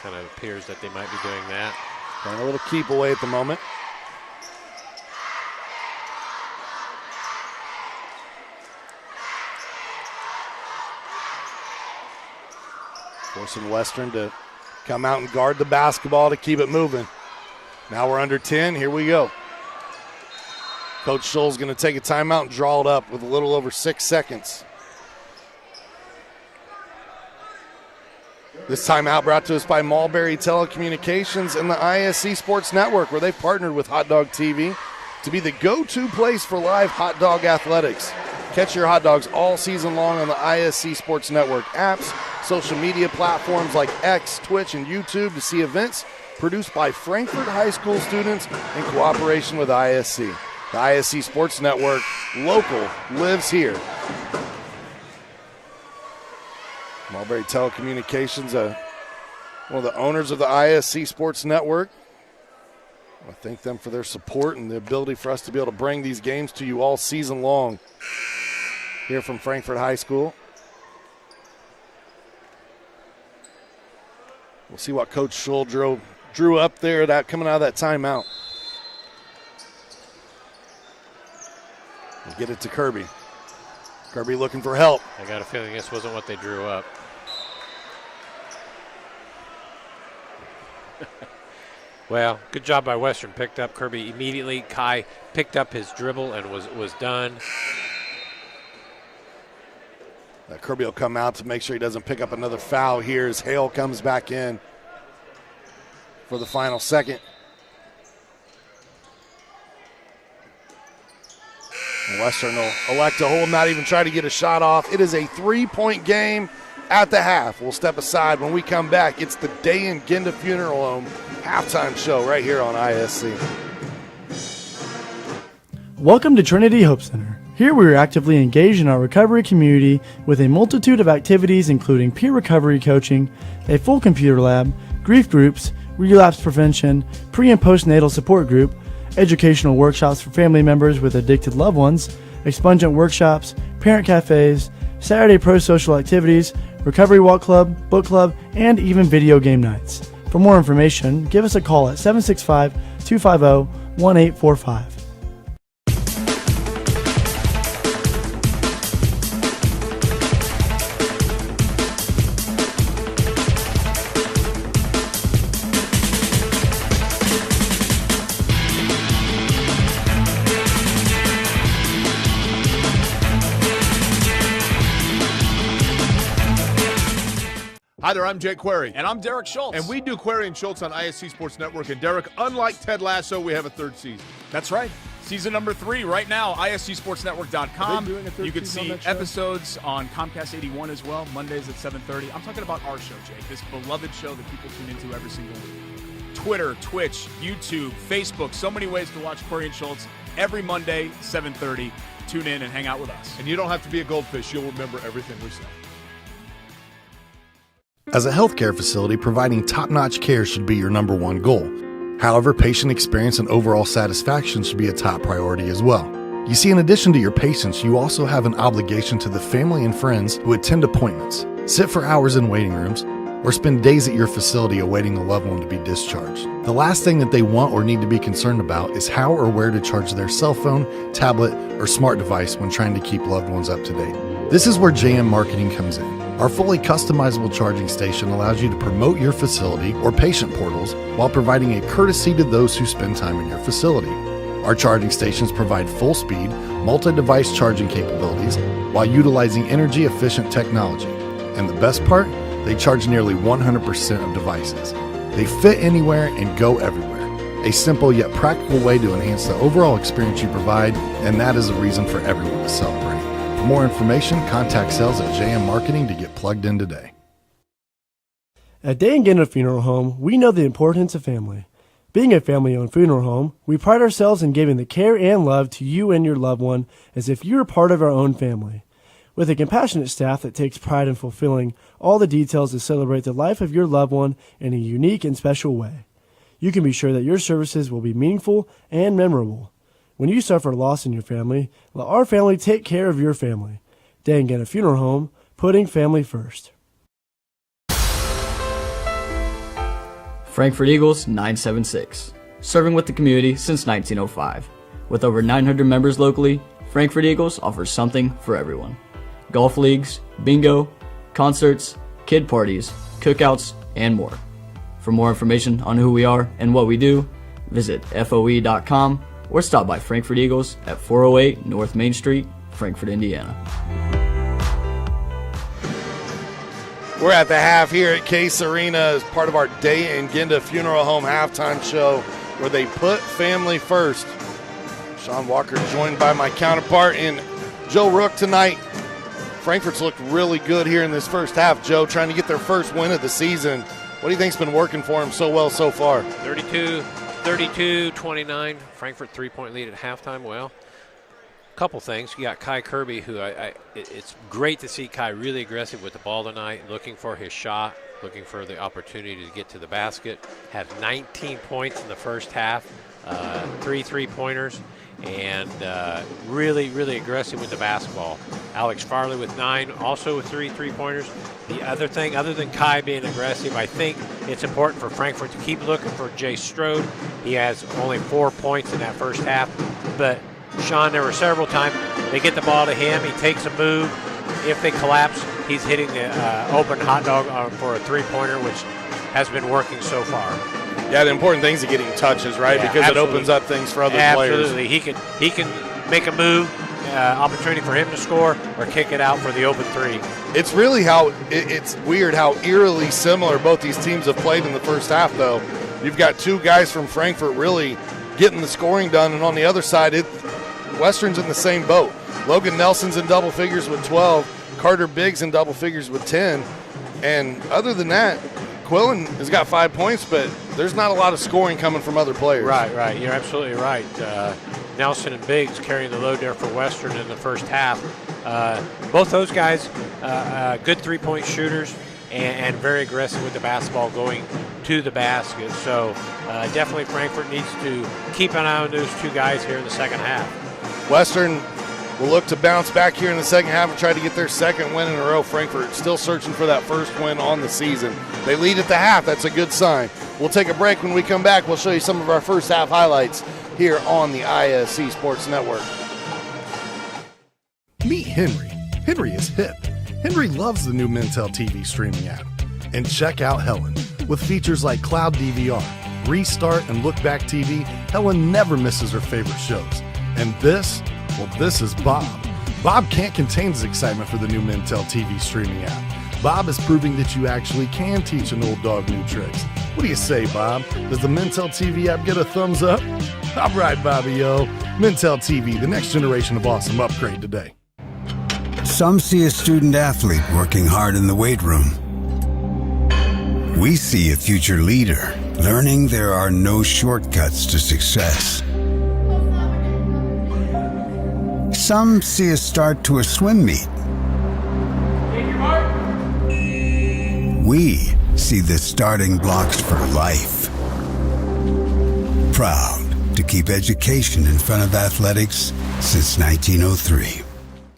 Kind of appears that they might be doing that. Playing a little keep away at the moment. Forcing Western to come out and guard the basketball to keep it moving. Now we're under 10. Here we go. Coach Scholl's going to take a timeout and draw it up with a little over 6 seconds. This timeout brought to us by Mulberry Telecommunications and the ISC Sports Network, where they've partnered with Hot Dog TV to be the go-to place for live hot dog athletics. Catch your hot dogs all season long on the ISC Sports Network apps, social media platforms like X, Twitch, and YouTube to see events produced by Frankfort High School students in cooperation with ISC. The ISC Sports Network, local, lives here. Mulberry Telecommunications, one of the owners of the ISC Sports Network. I thank them for their support and the ability for us to be able to bring these games to you all season long here from Frankfort High School. We'll see what Coach Scholl drew up there coming out of that timeout. We'll get it to Kirby. Kirby looking for help. I got a feeling this wasn't what they drew up. Well, good job by Western. Picked up Kirby immediately. Kai picked up his dribble and was done. Kirby will come out to make sure he doesn't pick up another foul here as Hale comes back in for the final second. And Western will elect to hold, not even try to get a shot off. It is a 3-point game at the half. We'll step aside. When we come back, it's the Day in Ginda Funeral Home halftime show right here on ISC. Welcome to Trinity Hope Center. Here we are actively engaged in our recovery community with a multitude of activities including peer recovery coaching, a full computer lab, grief groups, relapse prevention, pre- and postnatal support group, educational workshops for family members with addicted loved ones, expungent workshops, parent cafes, Saturday pro-social activities, recovery walk club, book club, and even video game nights. For more information, give us a call at 765-250-1845. Hi there, I'm Jake Query. And I'm Derek Schultz. And we do Query and Schultz on ISC Sports Network. And Derek, unlike Ted Lasso, we have a third season. That's right. Season number 3 right now, ISCSportsNetwork.com. You can see episodes on Comcast 81 as well, Mondays at 7:30. I'm talking about our show, Jake, this beloved show that people tune into every single week. Twitter, Twitch, YouTube, Facebook, so many ways to watch Query and Schultz every Monday, 7:30. Tune in and hang out with us. And you don't have to be a goldfish. You'll remember everything we say. As a healthcare facility, providing top-notch care should be your number one goal. However, patient experience and overall satisfaction should be a top priority as well. You see, in addition to your patients, you also have an obligation to the family and friends who attend appointments, sit for hours in waiting rooms, or spend days at your facility awaiting a loved one to be discharged. The last thing that they want or need to be concerned about is how or where to charge their cell phone, tablet, or smart device when trying to keep loved ones up to date. This is where JM Marketing comes in. Our fully customizable charging station allows you to promote your facility or patient portals while providing a courtesy to those who spend time in your facility. Our charging stations provide full speed, multi-device charging capabilities while utilizing energy-efficient technology. And the best part? They charge nearly 100% of devices. They fit anywhere and go everywhere. A simple yet practical way to enhance the overall experience you provide, and that is a reason for everyone to celebrate. For more information, contact sales at JM Marketing to get plugged in today. At Day and Genda Funeral Home, we know the importance of family. Being a family-owned funeral home, we pride ourselves in giving the care and love to you and your loved one as if you were part of our own family. With a compassionate staff that takes pride in fulfilling all the details to celebrate the life of your loved one in a unique and special way, you can be sure that your services will be meaningful and memorable. When you suffer loss in your family, let our family take care of your family. Day and Genda Funeral Home, putting family first. Frankfort Eagles 976, serving with the community since 1905. With over 900 members locally, Frankfort Eagles offers something for everyone. Golf leagues, bingo, concerts, kid parties, cookouts, and more. For more information on who we are and what we do, visit FOE.com or stop by Frankfort Eagles at 408 North Main Street, Frankfort, Indiana. We're at the half here at Case Arena as part of our Day and Genda Funeral Home halftime show where they put family first. Sean Walker joined by my counterpart in Joe Rook tonight. Frankfort's looked really good here in this first half, Joe, trying to get their first win of the season. What do you think's been working for them so well so far? 32-29, Frankfort three-point lead at halftime. Well, a couple things. You got Kai Kirby, who it's great to see Kai really aggressive with the ball tonight, looking for his shot, looking for the opportunity to get to the basket. Had 19 points in the first half, 3 3-pointers, and really, really aggressive with the basketball. Alex Farley with 9, also with 3 3-pointers. The other thing, other than Kai being aggressive, I think it's important for Frankfort to keep looking for Jay Strode. He has only 4 points in that first half, but Sean, there were several times they get the ball to him, he takes a move. If they collapse, he's hitting the open hot dog for a 3-pointer, which has been working so far. Yeah, the important thing is getting touches, right? Yeah, because absolutely. It opens up things for other players. Absolutely. He can make a move, opportunity for him to score or kick it out for the open 3. It's really it's weird how eerily similar both these teams have played in the first half, though. You've got 2 guys from Frankfort really getting the scoring done, and on the other side, Western's in the same boat. Logan Nelson's in double figures with 12, Carter Biggs in double figures with 10, and other than that, Quillen has got 5 points, but there's not a lot of scoring coming from other players. Right. You're absolutely right. Nelson and Biggs carrying the load there for Western in the first half. Both those guys, good 3-point shooters and very aggressive with the basketball going to the basket. So definitely Frankfort needs to keep an eye on those 2 guys here in the second half. Western will look to bounce back here in the second half and try to get their second win in a row. Frankfort still searching for that first win on the season. They lead at the half. That's a good sign. We'll take a break. When we come back, we'll show you some of our first half highlights here on the ISC Sports Network. Meet Henry. Henry is hip. Henry loves the new Mintel TV streaming app. And check out Helen. With features like Cloud DVR, Restart, and Look Back TV, Helen never misses her favorite shows. And this is Bob. Bob can't contain his excitement for the new Mintel TV streaming app. Bob is proving that you actually can teach an old dog new tricks. What do you say, Bob? Does the Mintel TV app get a thumbs up? All right, Bobby-o. Mintel TV, the next generation of awesome. Upgrade today. Some see a student athlete working hard in the weight room. We see a future leader learning there are no shortcuts to success. Some see a start to a swim meet. We see the starting blocks for life. Proud to keep education in front of athletics since 1903.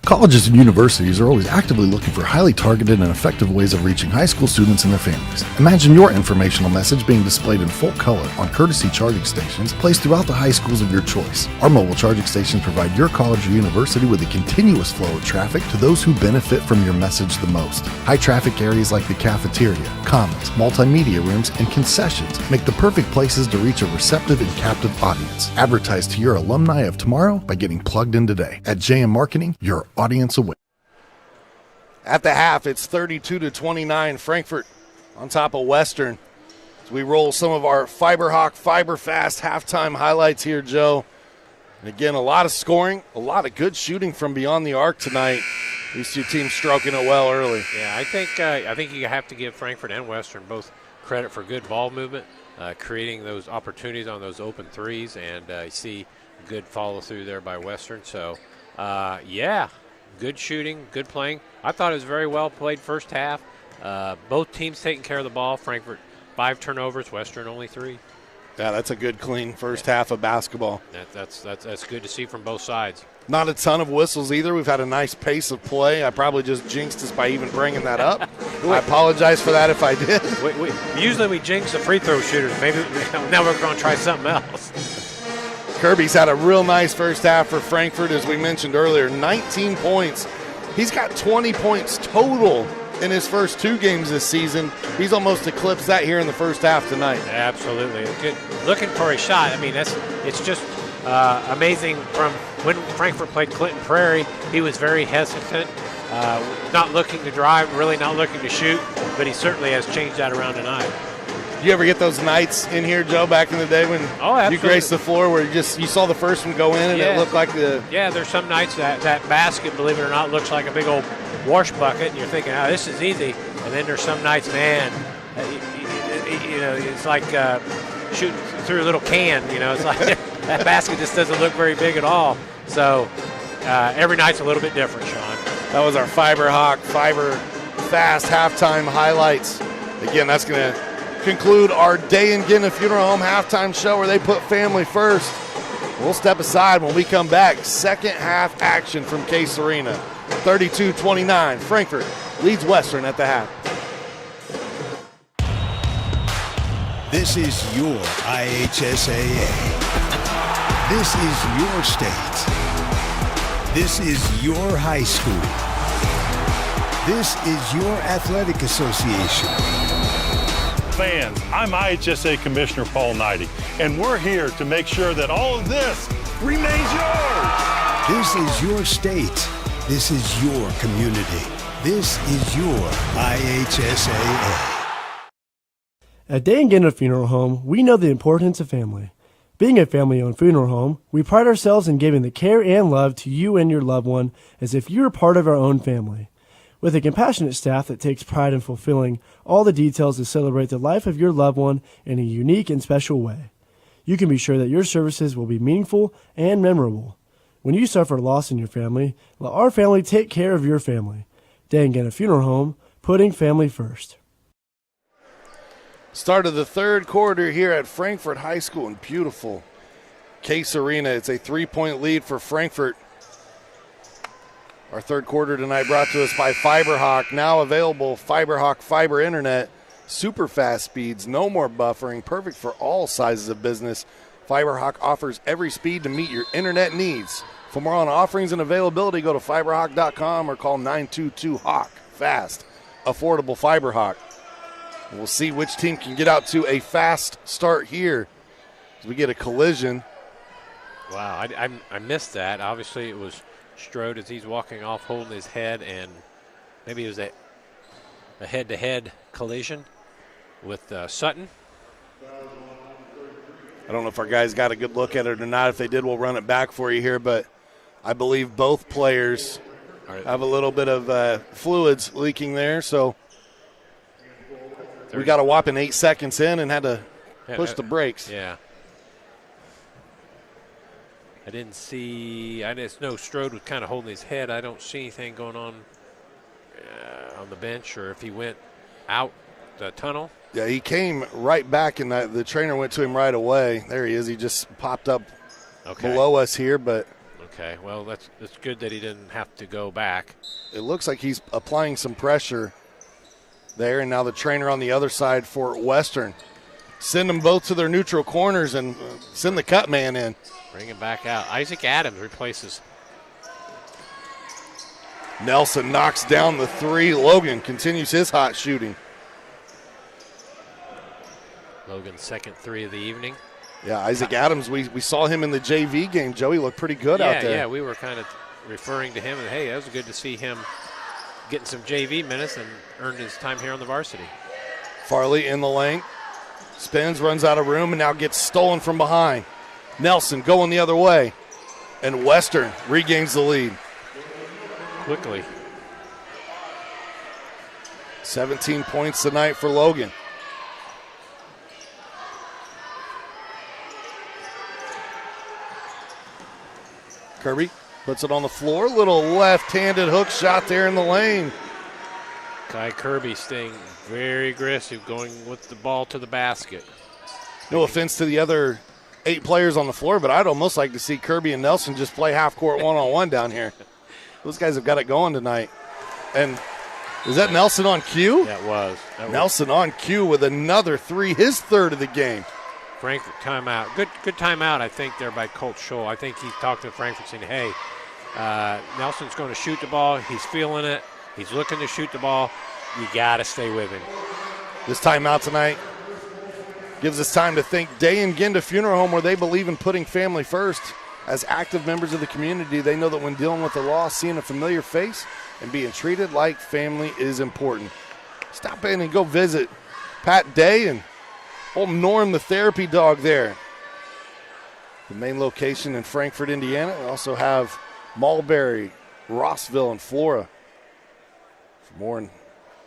Colleges and universities are always actively looking for highly targeted and effective ways of reaching high school students and their families. Imagine your informational message being displayed in full color on courtesy charging stations placed throughout the high schools of your choice. Our mobile charging stations provide your college or university with a continuous flow of traffic to those who benefit from your message the most. High traffic areas like the cafeteria, commons, multimedia rooms, and concessions make the perfect places to reach a receptive and captive audience. Advertise to your alumni of tomorrow by getting plugged in today. At JM Marketing, your audience away. At the half, it's 32-29. Frankfort on top of Western. As we roll some of our Fiberhawk Fiber Fast halftime highlights here, Joe. And again, a lot of scoring, a lot of good shooting from beyond the arc tonight. These two teams stroking it well early. Yeah, I think you have to give Frankfort and Western both credit for good ball movement, creating those opportunities on those open threes, and see good follow through there by Western. So, yeah. Good shooting, good playing. I thought it was very well played first half. Both teams taking care of the ball. Frankfort 5 turnovers, Western only 3. Yeah, that's a good, clean first half of basketball. That's good to see from both sides. Not a ton of whistles either. We've had a nice pace of play. I probably just jinxed us by even bringing that up. I apologize for that if I did. Usually we jinx the free throw shooters. Maybe now we're going to try something else. Kirby's had a real nice first half for Frankfort, as we mentioned earlier, 19 points. He's got 20 points total in his first 2 games this season. He's almost eclipsed that here in the first half tonight. Absolutely. Good. Looking for a shot. I mean, it's just amazing. From when Frankfort played Clinton Prairie, he was very hesitant, not looking to drive, really not looking to shoot, but he certainly has changed that around tonight. You ever get those nights in here, Joe, back in the day when you graced the floor where you saw the first one go in and it looked like the... Yeah, there's some nights that basket, believe it or not, looks like a big old wash bucket, and you're thinking, oh, this is easy. And then there's some nights, man, it's like shooting through a little can. It's like that basket just doesn't look very big at all. So every night's a little bit different, Sean. That was our Fiberhawk Fiber Fast halftime highlights. Again, that's going to conclude our Day in Gitna Funeral Home halftime show where they put family first. We'll step aside when we come back. Second half action from Case Arena. 32-29. Frankfort leads Western at the half. This is your IHSAA. This is your state. This is your high school. This is your athletic association. Fans, I'm IHSA Commissioner Paul Knighty, and we're here to make sure that all of this remains yours. This is your state. This is your community. This is your IHSAA. At Day in Gitna Funeral Home, we know the importance of family. Being a family-owned funeral home, we pride ourselves in giving the care and love to you and your loved one as if you were part of our own family. With a compassionate staff that takes pride in fulfilling all the details to celebrate the life of your loved one in a unique and special way, you can be sure that your services will be meaningful and memorable. When you suffer loss in your family, let our family take care of your family. Day in Gitna Funeral Home, putting family first. Start of the third quarter here at Frankfort High School in beautiful Case Arena. It's a 3-point lead for Frankfort. Our third quarter tonight brought to us by Fiberhawk. Now available, Fiberhawk Fiber Internet. Super fast speeds, no more buffering, perfect for all sizes of business. Fiberhawk offers every speed to meet your internet needs. For more on offerings and availability, go to fiberhawk.com or call 922-HAWK. Fast, affordable Fiberhawk. And we'll see which team can get out to a fast start here as we get a collision. Wow, I missed that. Obviously, it was Strode as he's walking off holding his head, and maybe it was a head-to-head collision with Sutton. I don't know if our guys got a good look at it or not. If they did, we'll run it back for you here, but I believe both players have a little bit of fluids leaking there, so we got a whopping 8 seconds in and had to push the brakes. Yeah. I just know Strode was kind of holding his head. I don't see anything going on the bench, or if he went out the tunnel. Yeah, he came right back, and the trainer went to him right away. There he is. He just popped up below us here, but Okay, well, that's good that he didn't have to go back. It looks like he's applying some pressure there, and now the trainer on the other side for Western. Send them both to their neutral corners and send the cut man in. Bring him back out. Isaac Adams replaces. Nelson knocks down the three. Logan continues his hot shooting. Logan's second three of the evening. Yeah, Isaac Adams, we saw him in the JV game. Joey looked pretty good out there. Yeah, we were kind of referring to him, and hey, it was good to see him getting some JV minutes and earned his time here on the varsity. Farley in the lane. Spins, runs out of room, and now gets stolen from behind. Nelson going the other way. And Western regains the lead. Quickly. 17 points tonight for Logan. Kirby puts it on the floor. Little left-handed hook shot there in the lane. Kai Kirby staying very aggressive, going with the ball to the basket. No offense to the other 8 players on the floor, but I'd almost like to see Kirby and Nelson just play half-court one-on-one down here. Those guys have got it going tonight. And is that Nelson on cue? That was. Nelson on cue with another three, his third of the game. Frankfort timeout. Good timeout, I think, there by Colt Scholl. I think he talked to Frankfort saying, hey, Nelson's going to shoot the ball. He's feeling it. He's looking to shoot the ball. You got to stay with him. This timeout tonight gives us time to thank Day and Ginda Funeral Home, where they believe in putting family first. As active members of the community, they know that when dealing with the loss, seeing a familiar face and being treated like family is important. Stop in and go visit Pat Day and old Norm, the therapy dog there. The main location in Frankfort, Indiana. We also have Mulberry, Rossville, and Flora. For more,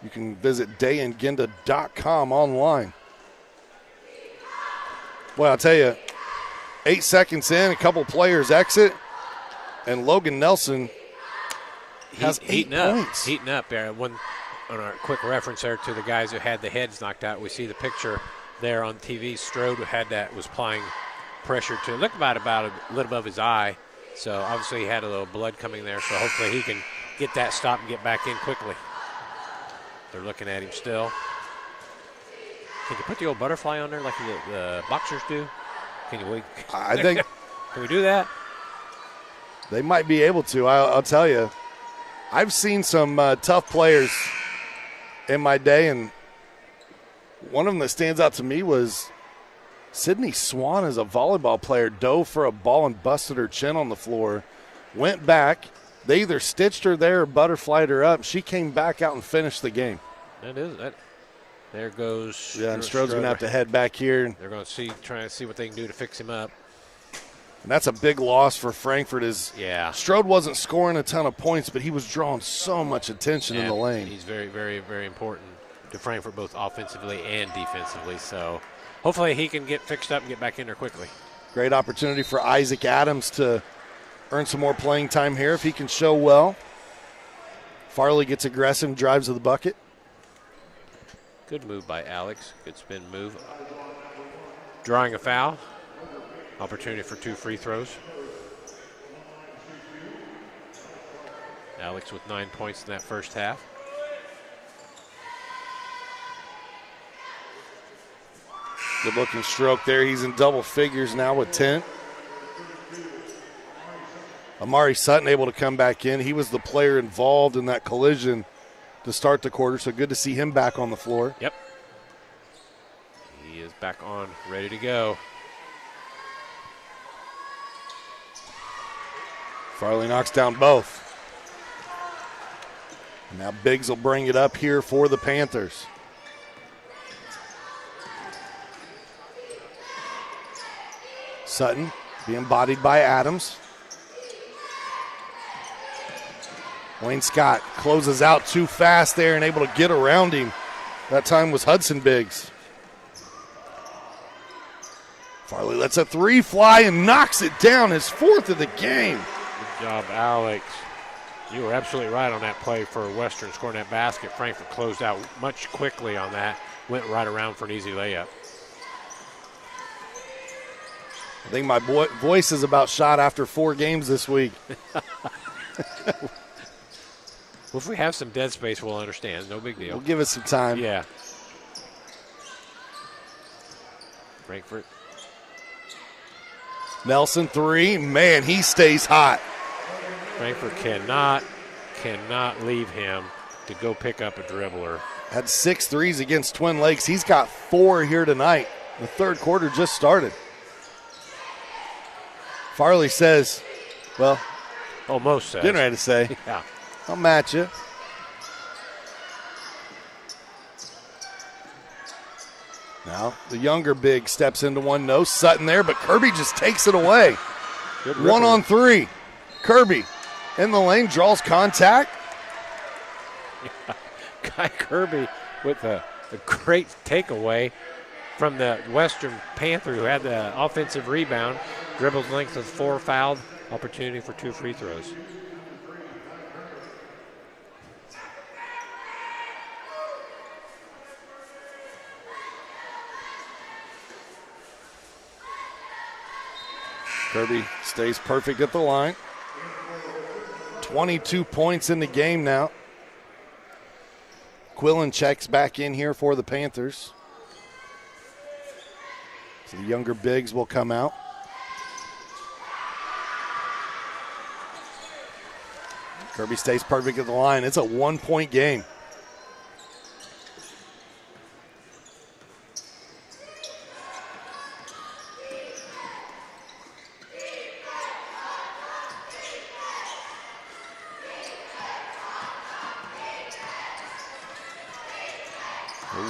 you can visit dayandginda.com online. Well, I'll tell you, 8 seconds in, a couple players exit, and Logan Nelson has 8 points. Heating up there. On our quick reference there to the guys who had the heads knocked out, we see the picture there on TV. Strode was applying pressure to look about a little above his eye. So obviously he had a little blood coming there. So hopefully he can get that stopped and get back in quickly. They're looking at him still. Can you put the old butterfly on there like the boxers do? Can you? I think. Can we do that? They might be able to. I'll tell you. I've seen some tough players in my day, and one of them that stands out to me was Sydney Swan as a volleyball player. Dove for a ball and busted her chin on the floor. Went back. They either stitched her there or butterflied her up. She came back out and finished the game. There goes. Yeah, and Strode's going to have to head back here. They're going to try to see what they can do to fix him up. And that's a big loss for Frankfort. Strode wasn't scoring a ton of points, but he was drawing so much attention in the lane. He's very, very, very important to Frankfort, both offensively and defensively. So hopefully he can get fixed up and get back in there quickly. Great opportunity for Isaac Adams to earn some more playing time here if he can show well. Farley gets aggressive, drives to the bucket. Good move by Alex. Good spin move. Drawing a foul. Opportunity for 2 free throws. Alex with 9 points in that first half. Good looking stroke there. He's in double figures now with 10. Amari Sutton able to come back in. He was the player involved in that collision to start the quarter, so good to see him back on the floor. Yep. He is back on, ready to go. Farley knocks down both. And now Biggs will bring it up here for the Panthers. Sutton being bodied by Adams. Wayne Scott closes out too fast there and able to get around him. That time was Hudson Biggs. Farley lets a 3 fly and knocks it down, his 4th of the game. Good job, Alex. You were absolutely right on that play for Western scoring that basket. Frankfort closed out much quickly on that. Went right around for an easy layup. I think my voice is about shot after 4 games this week. Well, if we have some dead space, we'll understand. No big deal. We'll give it some time. Yeah. Frankfort. Nelson 3. Man, he stays hot. Frankfort cannot leave him to go pick up a dribbler. Had 6 threes against Twin Lakes. He's got 4 here tonight. The third quarter just started. Farley says, well, almost says. Getting ready to say, yeah. I'll match you. Now the younger big steps into one. No Sutton there, but Kirby just takes it away. 1 on 3. Kirby in the lane, draws contact. Yeah. Guy Kirby with a great takeaway from the Western Panther who had the offensive rebound. Dribbles length with 4 fouled. Opportunity for 2 free throws. Kirby stays perfect at the line. 22 points in the game now. Quillen checks back in here for the Panthers. So the younger bigs will come out. Kirby stays perfect at the line. It's a 1-point game.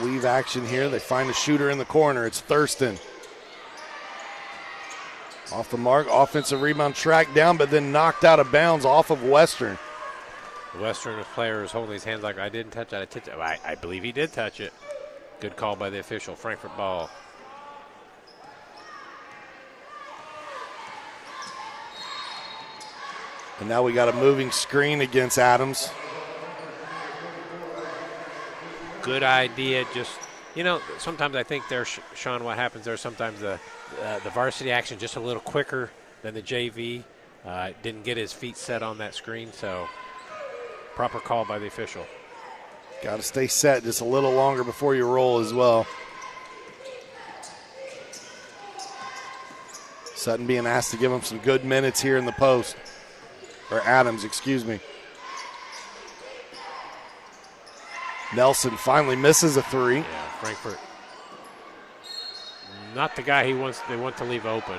Weave action here. They find a shooter in the corner. It's Thurston. Off the mark. Offensive rebound tracked down, but then knocked out of bounds off of Western. The Western player is holding his hands like, I didn't touch that. I believe he did touch it. Good call by the official. Frankfort ball. And now we got a moving screen against Adams. Good idea. Just, sometimes I think there's, Sean, what happens there, sometimes the varsity action just a little quicker than the JV. Didn't get his feet set on that screen, so proper call by the official. Got to stay set just a little longer before you roll as well. Sutton being asked to give him some good minutes here in the post. Or Adams, excuse me. Nelson finally misses a 3. Yeah, Frankfort. Not the guy they want to leave open.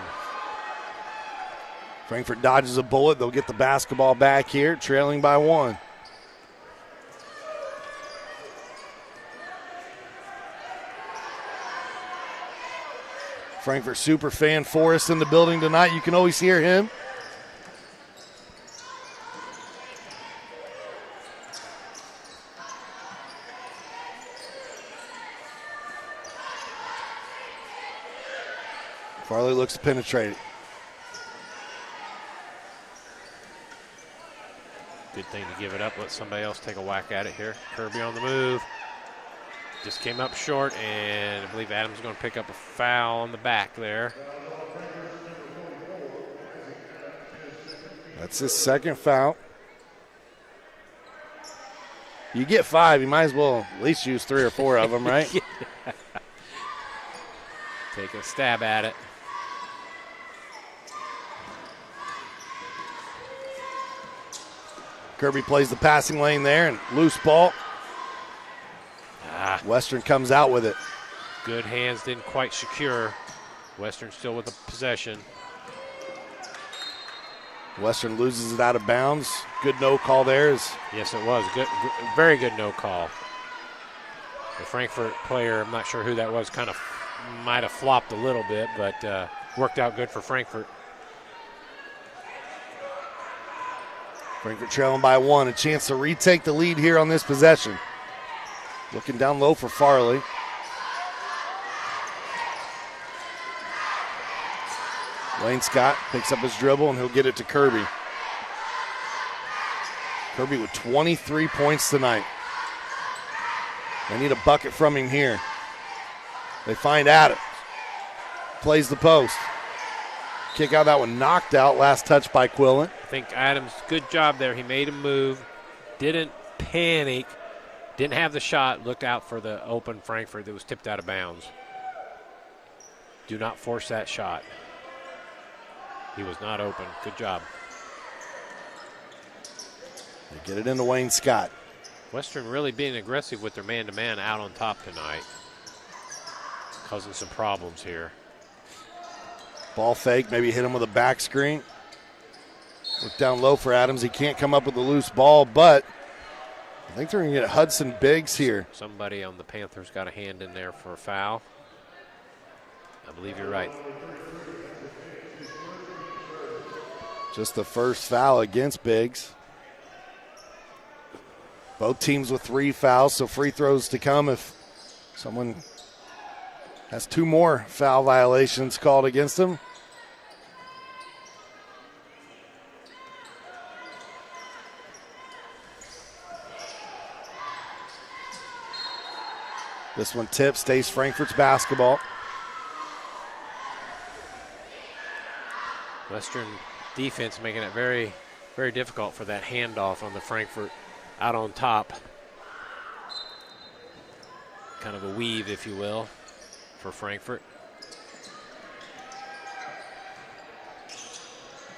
Frankfort dodges a bullet. They'll get the basketball back here, trailing by 1. Frankfort super fan Forrest in the building tonight. You can always hear him. Farley looks to penetrate it. Good thing to give it up. Let somebody else take a whack at it here. Kirby on the move. Just came up short, and I believe Adams is going to pick up a foul on the back there. That's his second foul. You get 5, you might as well at least use 3 or 4 of them, right? Yeah. Take a stab at it. Kirby plays the passing lane there, and loose ball. Western comes out with it. Good hands, didn't quite secure. Western still with the possession. Western loses it out of bounds. Good no call there. Yes, it was. Good, very good no call. The Frankfort player, I'm not sure who that was, kind of might have flopped a little bit, but worked out good for Frankfort. Frankfort trailing by 1. A chance to retake the lead here on this possession. Looking down low for Farley. Lane Scott picks up his dribble, and he'll get it to Kirby. Kirby with 23 points tonight. They need a bucket from him here. They find Adams. Plays the post. kick out. That one knocked out. Last touch by Quillen. I think Adams, good job there. He made a move, didn't panic, didn't have the shot, looked out for the open Frankfort that was tipped out of bounds. Do not force that shot. He was not open. Good job. They get it into Wayne Scott. Western really being aggressive with their man-to-man out on top tonight. Causing some problems here. Ball fake, maybe hit him with a back screen. Look down low for Adams. He can't come up with a loose ball, but I think they're going to get Hudson Biggs here. Somebody on the Panthers got a hand in there for a foul. I believe you're right. Just the first foul against Biggs. Both teams with 3 fouls, so free throws to come if someone has 2 more foul violations called against them. This one tips, stays Frankfort's basketball. Western defense making it very, very difficult for that handoff on the Frankfort out on top. Kind of a weave, if you will, for Frankfort.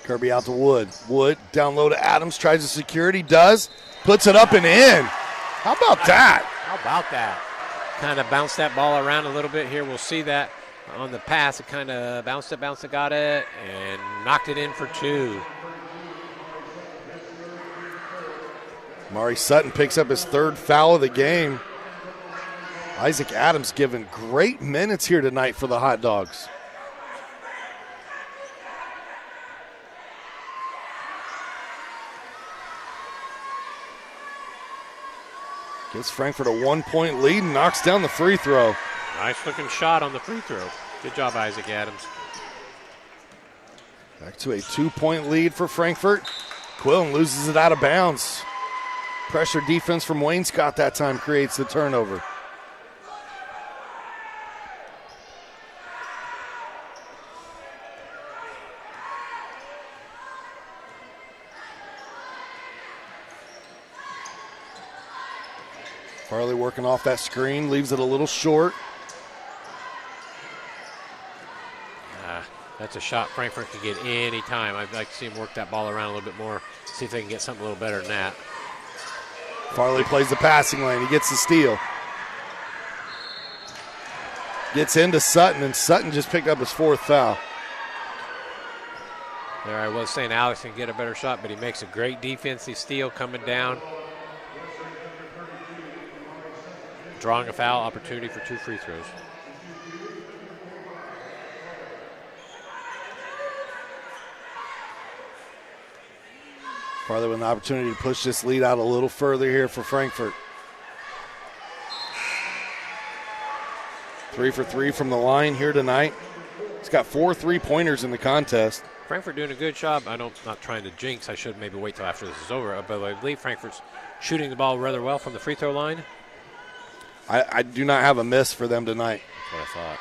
Kirby out to Wood. Wood down low to Adams, tries to security, does, puts it up and in. How about that? How about that? Kind of bounced that ball around a little bit here. We'll see that on the pass. It kind of bounced it, got it, and knocked it in for 2. Mari Sutton picks up his 3rd foul of the game. Isaac Adams given great minutes here tonight for the Hot Dogs. Gives Frankfort a 1-point lead and knocks down the free throw. Nice looking shot on the free throw. Good job, Isaac Adams. Back to a 2-point lead for Frankfort. Quillen loses it out of bounds. Pressure defense from Wayne Scott that time creates the turnover. Farley working off that screen, leaves it a little short. That's a shot Frankfort could get any time. I'd like to see him work that ball around a little bit more, see if they can get something a little better than that. Farley plays the passing lane. He gets the steal. Gets into Sutton, and Sutton just picked up his 4th foul. There I was saying Alex can get a better shot, but he makes a great defensive steal coming down. Drawing a foul, opportunity for 2 free throws. Farley with an opportunity to push this lead out a little further here for Frankfort. 3 for 3 from the line here tonight. He's got 4 3-pointers in the contest. Frankfort doing a good job. Not trying to jinx. I should maybe wait till after this is over, but I believe Frankfort's shooting the ball rather well from the free throw line. I do not have a miss for them tonight. That's what I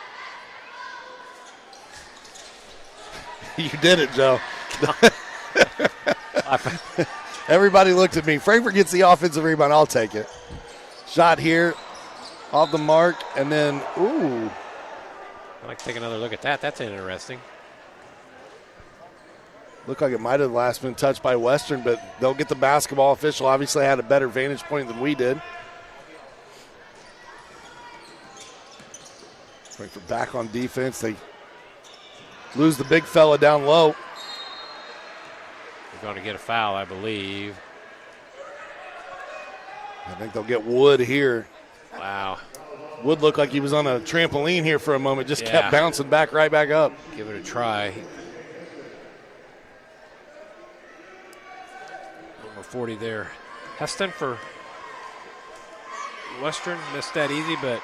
thought. You did it, Joe. Everybody looked at me. Frankfort gets the offensive rebound. I'll take it. Shot here off the mark, and then, ooh. I'd like to take another look at that. That's interesting. Looked like it might have last been touched by Western, but they'll get the basketball. Official obviously had a better vantage point than we did. Frankfort back on defense. They lose the big fella down low. Going to get a foul, I believe. I think they'll get Wood here. Wow. Wood looked like he was on a trampoline here for a moment, just kept bouncing back right back up. Give it a try. Number 40 there. Heston for Western. Missed that easy, but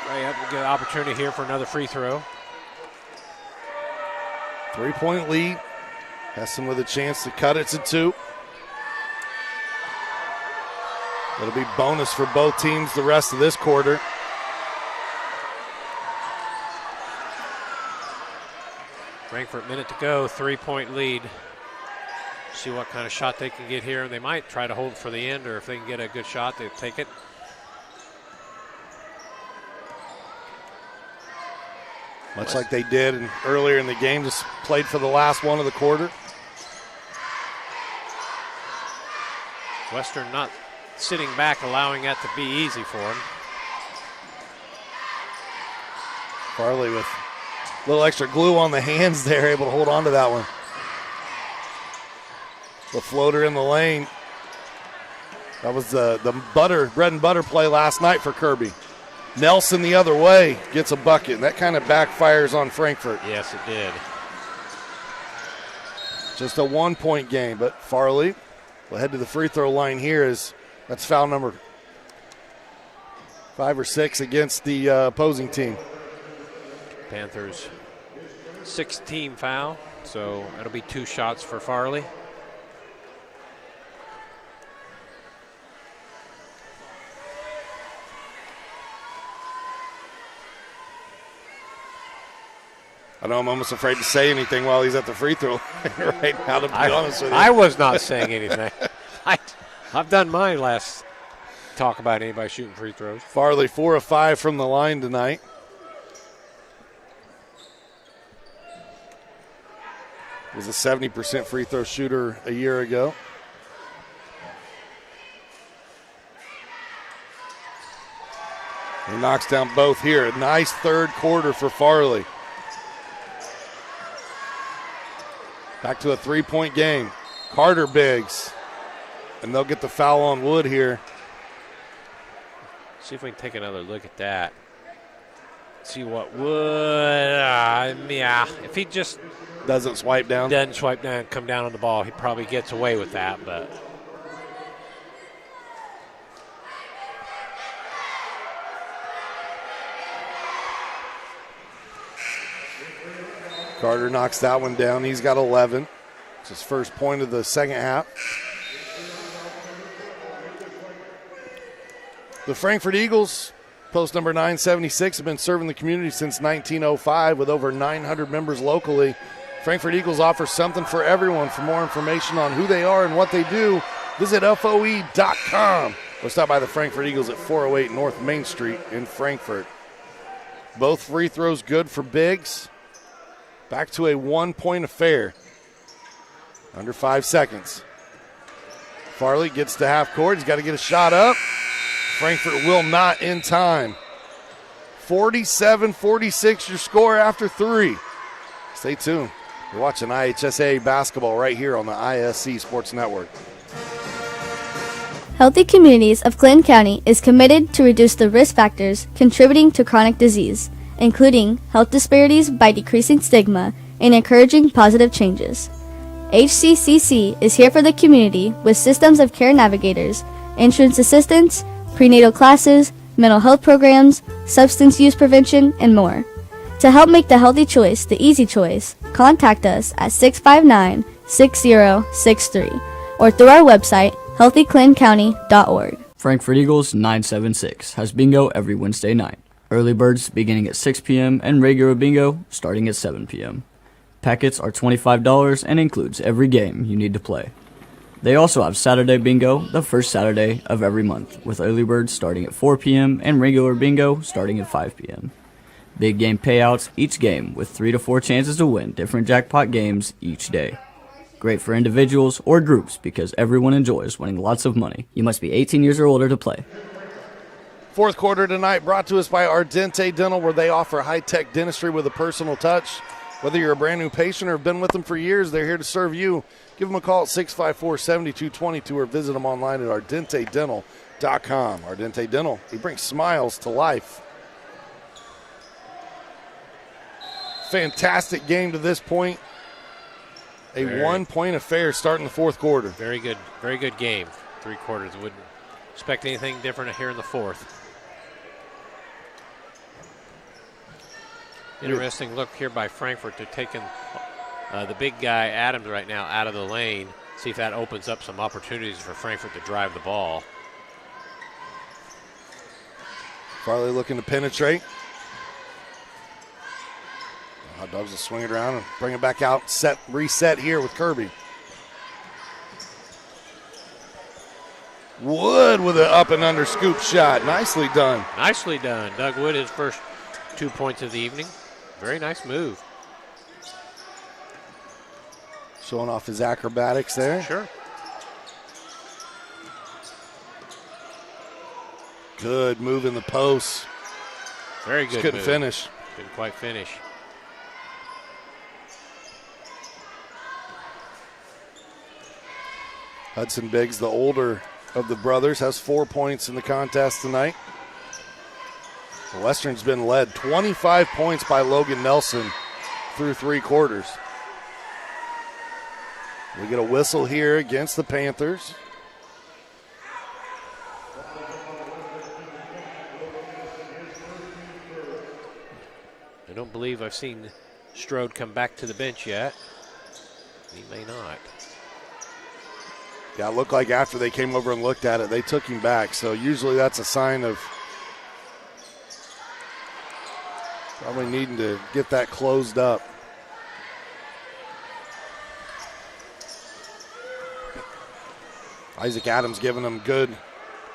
they have to get an opportunity here for another free throw. 3-point lead. Heston with a chance to cut it to 2. It'll be bonus for both teams the rest of this quarter. Frankfort, minute to go, 3-point lead. See what kind of shot they can get here. They might try to hold for the end, or if they can get a good shot, they'll take it. Much like they did earlier in the game, just played for the last one of the quarter. Western not sitting back, allowing that to be easy for them. Farley with a little extra glue on the hands there, able to hold on to that one. The floater in the lane. That was the bread and butter play last night for Kirby. Nelson the other way gets a bucket, and that kind of backfires on Frankfort. Yes, it did. Just a 1-point game, but Farley will head to the free throw line here. That's foul number 5 or 6 against the opposing team. Panthers 6-team foul, so it'll be 2 shots for Farley. I know I'm almost afraid to say anything while he's at the free throw line right now, to be honest with you. I was not saying anything. I've done my last talk about anybody shooting free throws. Farley 4 of 5 from the line tonight. Was a 70% free throw shooter a year ago. He knocks down both here. A nice third quarter for Farley. Back to a 3-point game. Carter Biggs. And they'll get the foul on Wood here. See if we can take another look at that. See what Wood, yeah, if he just doesn't swipe down, come down on the ball, he probably gets away with that, but. Carter knocks that one down. He's got 11. It's his first point of the second half. The Frankfort Eagles, post number 976, have been serving the community since 1905 with over 900 members locally. Frankfort Eagles offers something for everyone. For more information on who they are and what they do, visit FOE.com or stop by the Frankfort Eagles at 408 North Main Street in Frankfort. Both free throws good for Biggs. Back to a 1-point affair. Under 5 seconds. Farley gets to half court. He's got to get a shot up. Frankfort will not in time. 47-46 your score after 3. Stay tuned. You're watching IHSA basketball right here on the ISC Sports Network. Healthy Communities of Clinton County is committed to reduce the risk factors contributing to chronic disease, including health disparities by decreasing stigma and encouraging positive changes. HCCC is here for the community with systems of care navigators, insurance assistance, prenatal classes, mental health programs, substance use prevention, and more. To help make the healthy choice the easy choice, contact us at 659-6063 or through our website, healthyclintoncounty.org. Frankfort Eagles 976 has bingo every Wednesday night. Early birds beginning at 6 p.m. and regular bingo starting at 7 p.m. Packets are $25 and includes every game you need to play. They also have Saturday bingo the first Saturday of every month, with early birds starting at 4 p.m. and regular bingo starting at 5 p.m. Big game payouts each game with 3 to 4 chances to win different jackpot games each day. Great for individuals or groups because everyone enjoys winning lots of money. You must be 18 years or older to play. Fourth quarter tonight brought to us by Ardente Dental, where they offer high-tech dentistry with a personal touch. Whether you're a brand new patient or have been with them for years, they're here to serve you. Give them a call at 654-7222 or visit them online at ardentedental.com. Ardente Dental, he brings smiles to life. Fantastic game to this point. A 1-point affair starting the fourth quarter. Very good game. 3 quarters. Wouldn't expect anything different here in the fourth. Interesting look here by Frankfort. They're taking the big guy, Adams, right now out of the lane. See if that opens up some opportunities for Frankfort to drive the ball. Farley looking to penetrate. Hot Dogs will swing it around and bring it back out. Reset here with Kirby. Wood with an up and under scoop shot. Nicely done. Nicely done. Doug Wood, his first 2 points of the evening. Very nice move. Showing off his acrobatics there. Sure. Good move in the post. Very good. Just couldn't move. finish. Couldn't quite finish. Hudson Biggs, the older of the brothers, has 4 points in the contest tonight. The Western's been led 25 points by Logan Nelson through 3 quarters. We get a whistle here against the Panthers. I don't believe I've seen Strode come back to the bench yet. He may not. Yeah, it looked like after they came over and looked at it, they took him back. So usually that's a sign of probably needing to get that closed up. Isaac Adams giving them good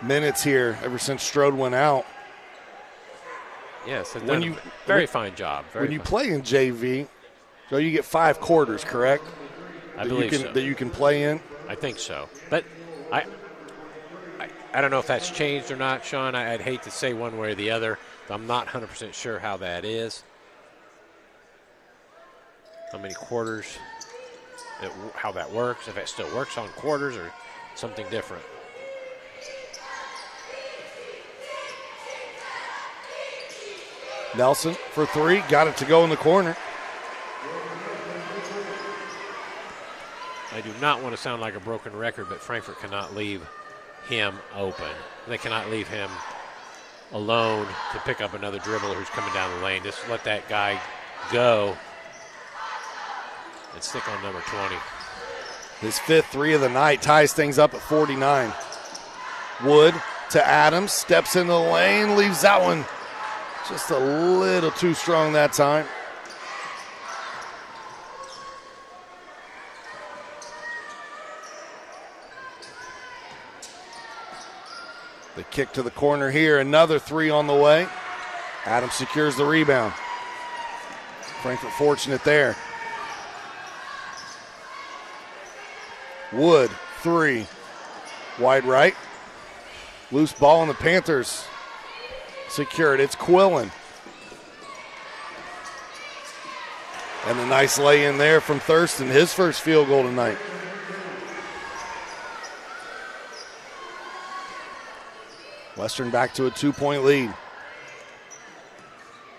minutes here ever since Strode went out. Yes, very fine job. When you play in JV, so you get 5 quarters, correct? I believe so. That you can play in? I think so. But I don't know if that's changed or not, Sean. I'd hate to say one way or the other. I'm not 100% sure how that is. How many quarters, how that works, if it still works on quarters or something different. Nelson for 3, got it to go in the corner. I do not want to sound like a broken record, but Frankfort cannot leave him open. They cannot leave him alone to pick up another dribbler who's coming down the lane. Just let that guy go and stick on number 20. His 5th 3 of the night ties things up at 49. Wood to Adams, steps into the lane, leaves that one just a little too strong that time. The kick to the corner here, another 3 on the way. Adams secures the rebound. Frankfort fortunate there. Wood, 3. Wide right. Loose ball, and the Panthers secured. It's Quillen. And a nice lay in there from Thurston, his first field goal tonight. Western back to a 2-point lead.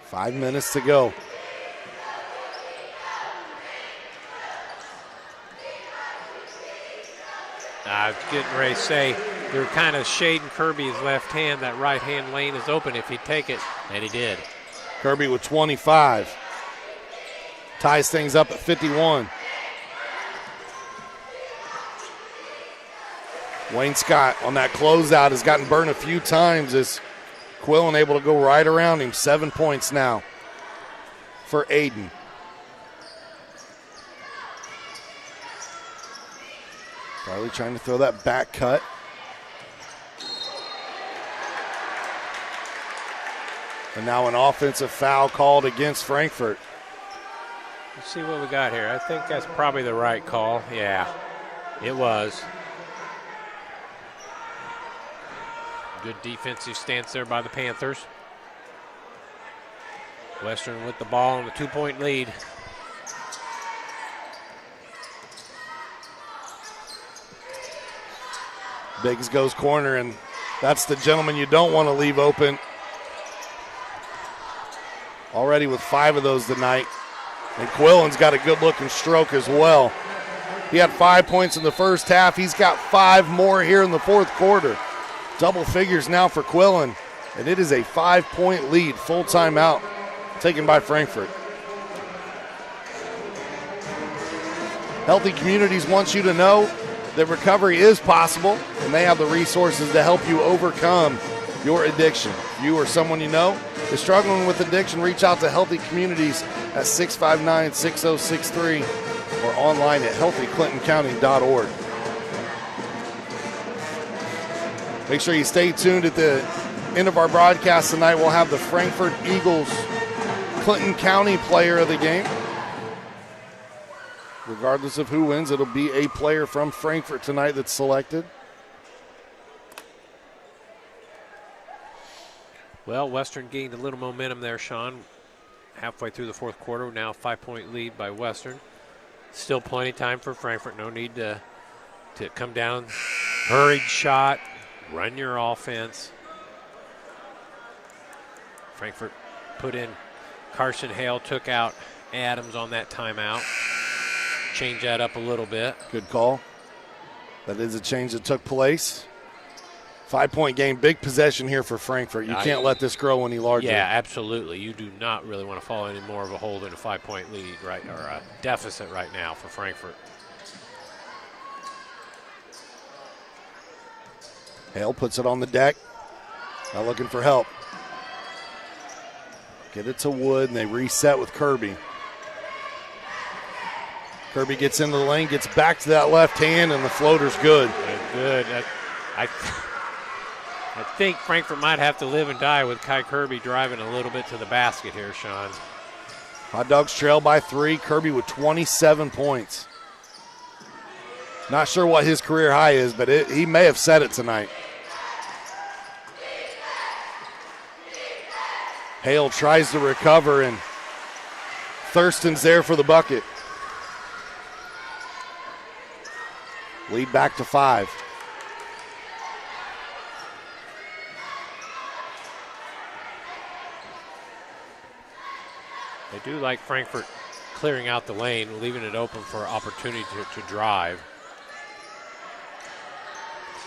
5 minutes to go. I was getting ready to say they're kind of shading Kirby's left hand. That right hand lane is open if he'd take it, and he did. Kirby with 25. Ties things up at 51. Wayne Scott on that closeout has gotten burned a few times as Quillen able to go right around him. 7 points now for Aiden. Farley trying to throw that back cut. And now an offensive foul called against Frankfort. Let's see what we got here. I think that's probably the right call. Yeah, it was. Good defensive stance there by the Panthers. Western with the ball and a 2-point lead. Biggs goes corner, and that's the gentleman you don't want to leave open. Already with 5 of those tonight. And Quillen's got a good-looking stroke as well. He had 5 points in the first half. He's got 5 more here in the fourth quarter. Double figures now for Quillen, and it is a 5-point lead. Full timeout taken by Frankfort. Healthy Communities wants you to know that recovery is possible, and they have the resources to help you overcome your addiction. If you or someone you know is struggling with addiction, reach out to Healthy Communities at 659-6063 or online at healthyclintoncounty.org. Make sure you stay tuned. At the end of our broadcast tonight, we'll have the Frankfort Eagles Clinton County player of the game. Regardless of who wins, it'll be a player from Frankfort tonight that's selected. Well, Western gained a little momentum there, Sean. Halfway through the fourth quarter, now a 5-point lead by Western. Still plenty of time for Frankfort. No need to come down. Hurried shot. Run your offense. Frankfort put in Carson Hale, took out Adams on that timeout. Change that up a little bit. Good call. That is a change that took place. 5-point game, big possession here for Frankfort. You can't let this grow any larger. Yeah, absolutely. You do not really want to fall any more of a hole than a 5-point lead, right, or a deficit right now for Frankfort. Hale puts it on the deck. Now looking for help. Get it to Wood, and they reset with Kirby. Kirby gets into the lane, gets back to that left hand, and the floater's good. Good. I think Frankfort might have to live and die with Kai Kirby driving a little bit to the basket here, Sean. Hot Dogs trail by 3. Kirby with 27 points. Not sure what his career high is, but he may have set it tonight. Hale tries to recover, and Thurston's there for the bucket. Lead back to 5. They do like Frankfort clearing out the lane, leaving it open for opportunity to drive.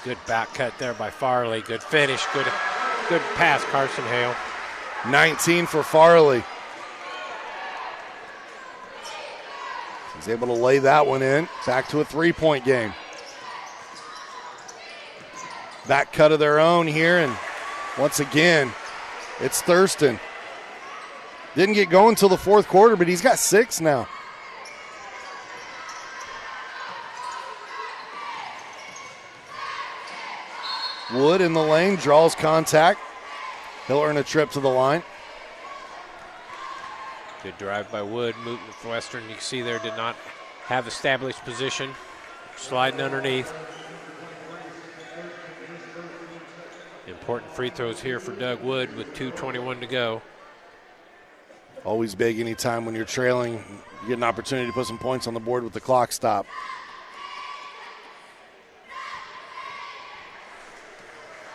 Good back cut there by Farley. Good finish. Good pass, Carson Hale. 19 for Farley. He's able to lay that one in. Back to a 3-point game. Back cut of their own here, and once again, it's Thurston. Didn't get going until the fourth quarter, but he's got 6 now. Wood in the lane, draws contact. He'll earn a trip to the line. Good drive by Wood. Western, you can see there, did not have established position. Sliding underneath. Important free throws here for Doug Wood with 2:21 to go. Always big anytime when you're trailing. You get an opportunity to put some points on the board with the clock stop.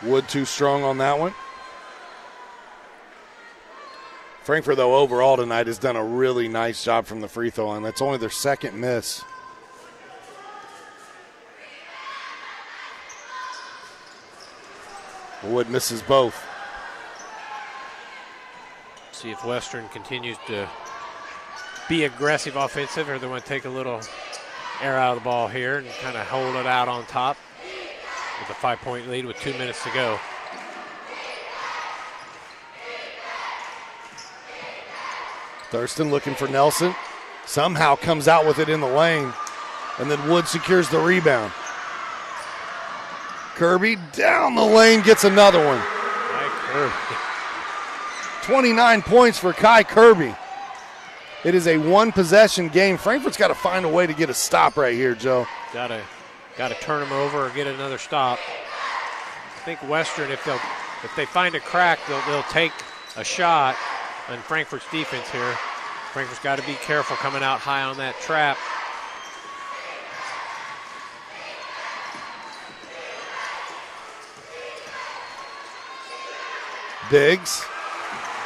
Wood too strong on that one. Frankfort, though, overall tonight has done a really nice job from the free throw line. That's only their second miss. Wood misses both. See if Western continues to be aggressive offensive, or they want to take a little air out of the ball here and kind of hold it out on top with a 5-point lead with 2 minutes to go. Thurston looking for Nelson. Somehow comes out with it in the lane, and then Wood secures the rebound. Kirby down the lane, gets another one. Kai Kirby. 29 points for Kai Kirby. It is a one-possession game. Frankfort's got to find a way to get a stop right here, Joe. Got to turn them over or get another stop. I think Western, if they find a crack, they'll take a shot on Frankfort's defense here. Frankfort's got to be careful coming out high on that trap. Biggs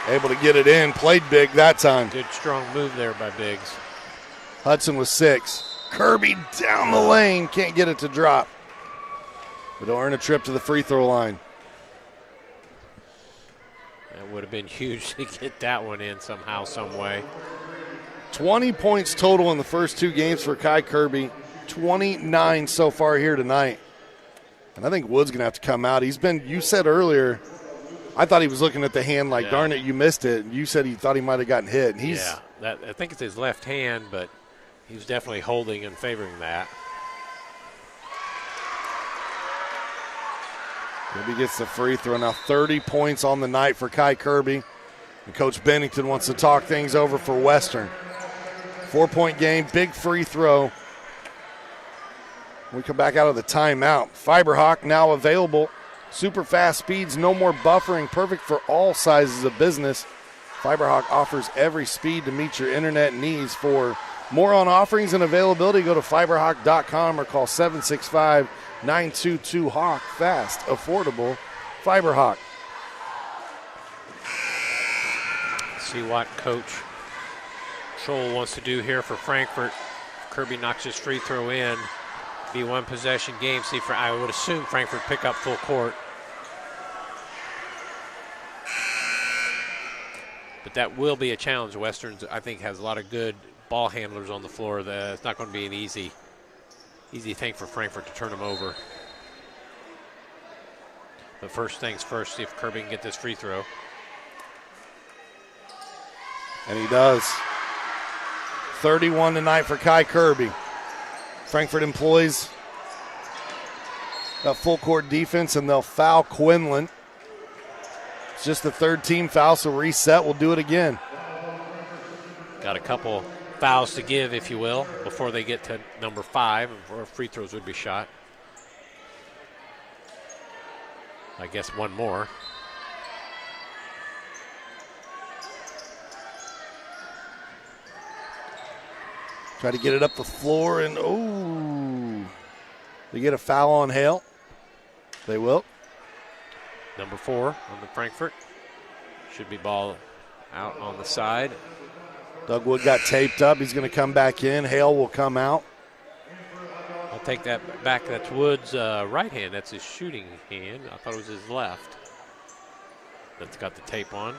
able to get it in, played big that time. Good strong move there by Biggs. Hudson with 6. Kirby down the lane, can't get it to drop. But he'll earn a trip to the free throw line. That would have been huge to get that one in somehow, some way. 20 points total in the first 2 games for Kai Kirby. 29 so far here tonight. And I think Wood's going to have to come out. He's been, you said earlier, I thought he was looking at the hand like, darn it, you missed it. And you said he thought he might have gotten hit. And I think it's his left hand, but he was definitely holding and favoring that. Kirby gets the free throw. Now 30 points on the night for Kai Kirby. And Coach Bennington wants to talk things over for Western. 4-point game, big free throw. We come back out of the timeout. Fiberhawk now available. Super fast speeds, no more buffering, perfect for all sizes of business. Fiberhawk offers every speed to meet your internet needs. For more on offerings and availability, go to fiberhawk.com or call 765-922-HAWK. Fast, affordable, Fiberhawk. See what Coach Scholl wants to do here for Frankfort. Kirby knocks his free throw in. Be one possession game. See, I would assume Frankfort pick up full court. But that will be a challenge. Western, I think, has a lot of good ball handlers on the floor. It's not going to be an easy thing for Frankfort to turn them over. But first things first, see if Kirby can get this free throw. And he does. 31 tonight for Kai Kirby. Frankfort employs a full court defense, and they'll foul Quinlan. It's just the third team foul, so reset. We'll do it again. Got a couple fouls to give, if you will, before they get to number 5, or free throws would be shot. I guess one more. Try to get it up the floor, and they get a foul on Hale. They will. Number 4 on the Frankfort. Should be ball out on the side. Doug Wood got taped up. He's going to come back in. Hale will come out. I'll take that back. That's Wood's right hand. That's his shooting hand. I thought it was his left. That's got the tape on.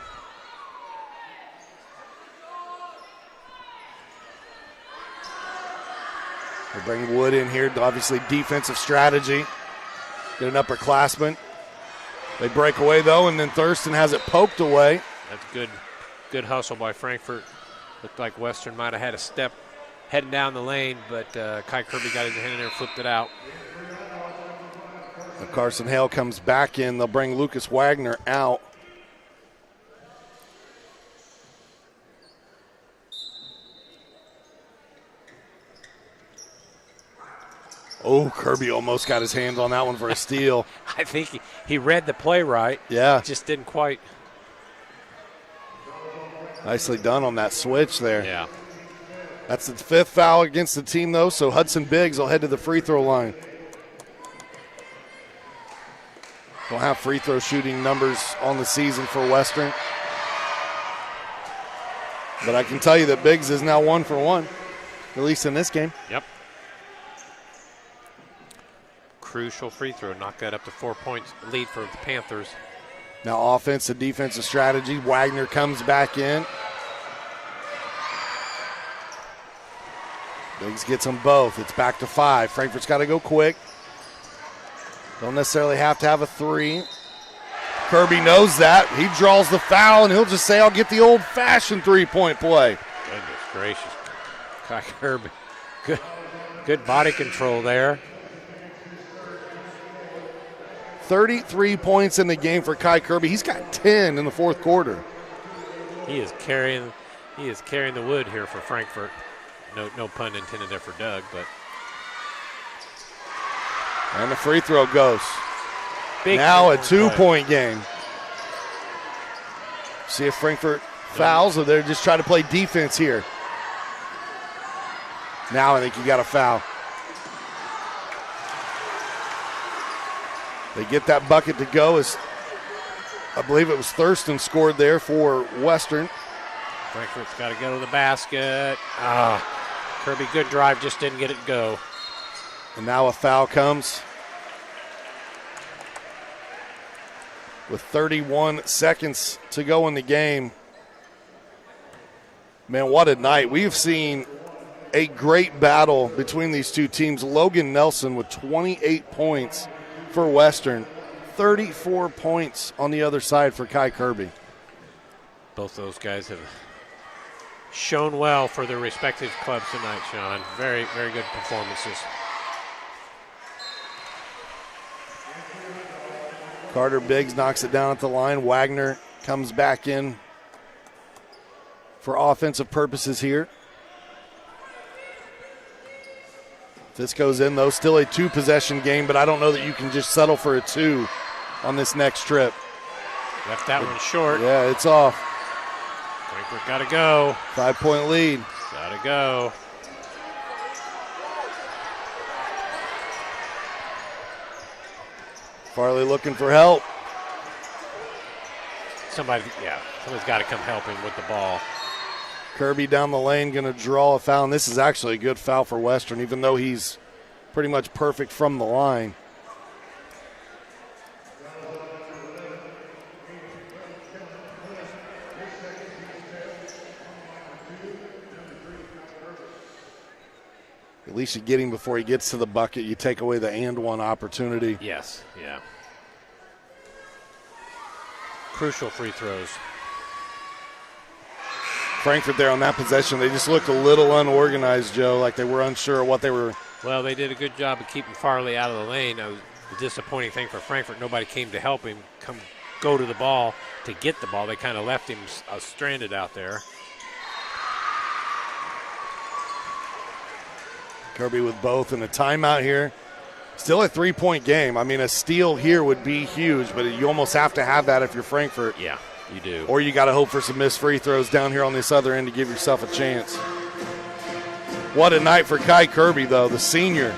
They bring Wood in here. Obviously, defensive strategy. Get an upperclassman. They break away, though, and then Thurston has it poked away. That's good hustle by Frankfort. Looked like Western might have had a step heading down the lane, but Kai Kirby got his hand in there and flipped it out. Carson Hale comes back in. They'll bring Lucas Wagner out. Oh, Kirby almost got his hands on that one for a steal. I think he read the play right. Yeah. Just didn't quite. Nicely done on that switch there. Yeah. That's the 5th foul against the team, though, so Hudson Biggs will head to the free throw line. Don't have free throw shooting numbers on the season for Western. But I can tell you that Biggs is now 1 for 1, at least in this game. Yep. Crucial free throw. Knock that up to 4 points lead for the Panthers. Now offense and defensive strategy. Wagner comes back in. Biggs gets them both. It's back to 5. Frankfort's got to go quick. Don't necessarily have to have a 3. Kirby knows that. He draws the foul, and he'll just say, I'll get the old-fashioned three-point play. Goodness gracious. Kai Kirby. Good body control there. 33 points in the game for Kai Kirby. He's got 10 in the fourth quarter. He is carrying the wood here for Frankfort. No pun intended there for Doug, but. And the free throw goes. Big now a 2-point game. See if Frankfort fouls or they're just trying to play defense here. Now I think you got a foul. They get that bucket to go as I believe it was Thurston scored there for Western. Frankfort's got to go to the basket. Kirby, good drive, just didn't get it go. And now a foul comes. With 31 seconds to go in the game. Man, what a night. We've seen a great battle between these two teams. Logan Nelson with 28 points for Western, 34 points on the other side for Kai Kirby. Both those guys have shown well for their respective clubs tonight, Sean. Very, very good performances. Carter Biggs knocks it down at the line. Wagner comes back in for offensive purposes here. If this goes in, though, still a 2-possession game, but I don't know that you can just settle for a 2 on this next trip. Left that one short. Yeah, it's off. Frankfort got to go. 5-point lead. Got to go. Farley looking for help. Somebody's got to come help him with the ball. Kirby down the lane going to draw a foul, and this is actually a good foul for Western, even though he's pretty much perfect from the line. At least you get him before he gets to the bucket. You take away the and one opportunity. Yes, yeah. Crucial free throws. Frankfort there on that possession, they just looked a little unorganized, Joe, like they were unsure of what they were. Well, they did a good job of keeping Farley out of the lane. That was the disappointing thing for Frankfort. Nobody came to help him go to the ball to get the ball. They kind of left him stranded out there. Kirby with both and a timeout here. Still a 3-point game. I mean, a steal here would be huge, but you almost have to have that if you're Frankfort. Yeah, you do. Or you got to hope for some missed free throws down here on this other end to give yourself a chance. What a night for Kai Kirby, though, the senior.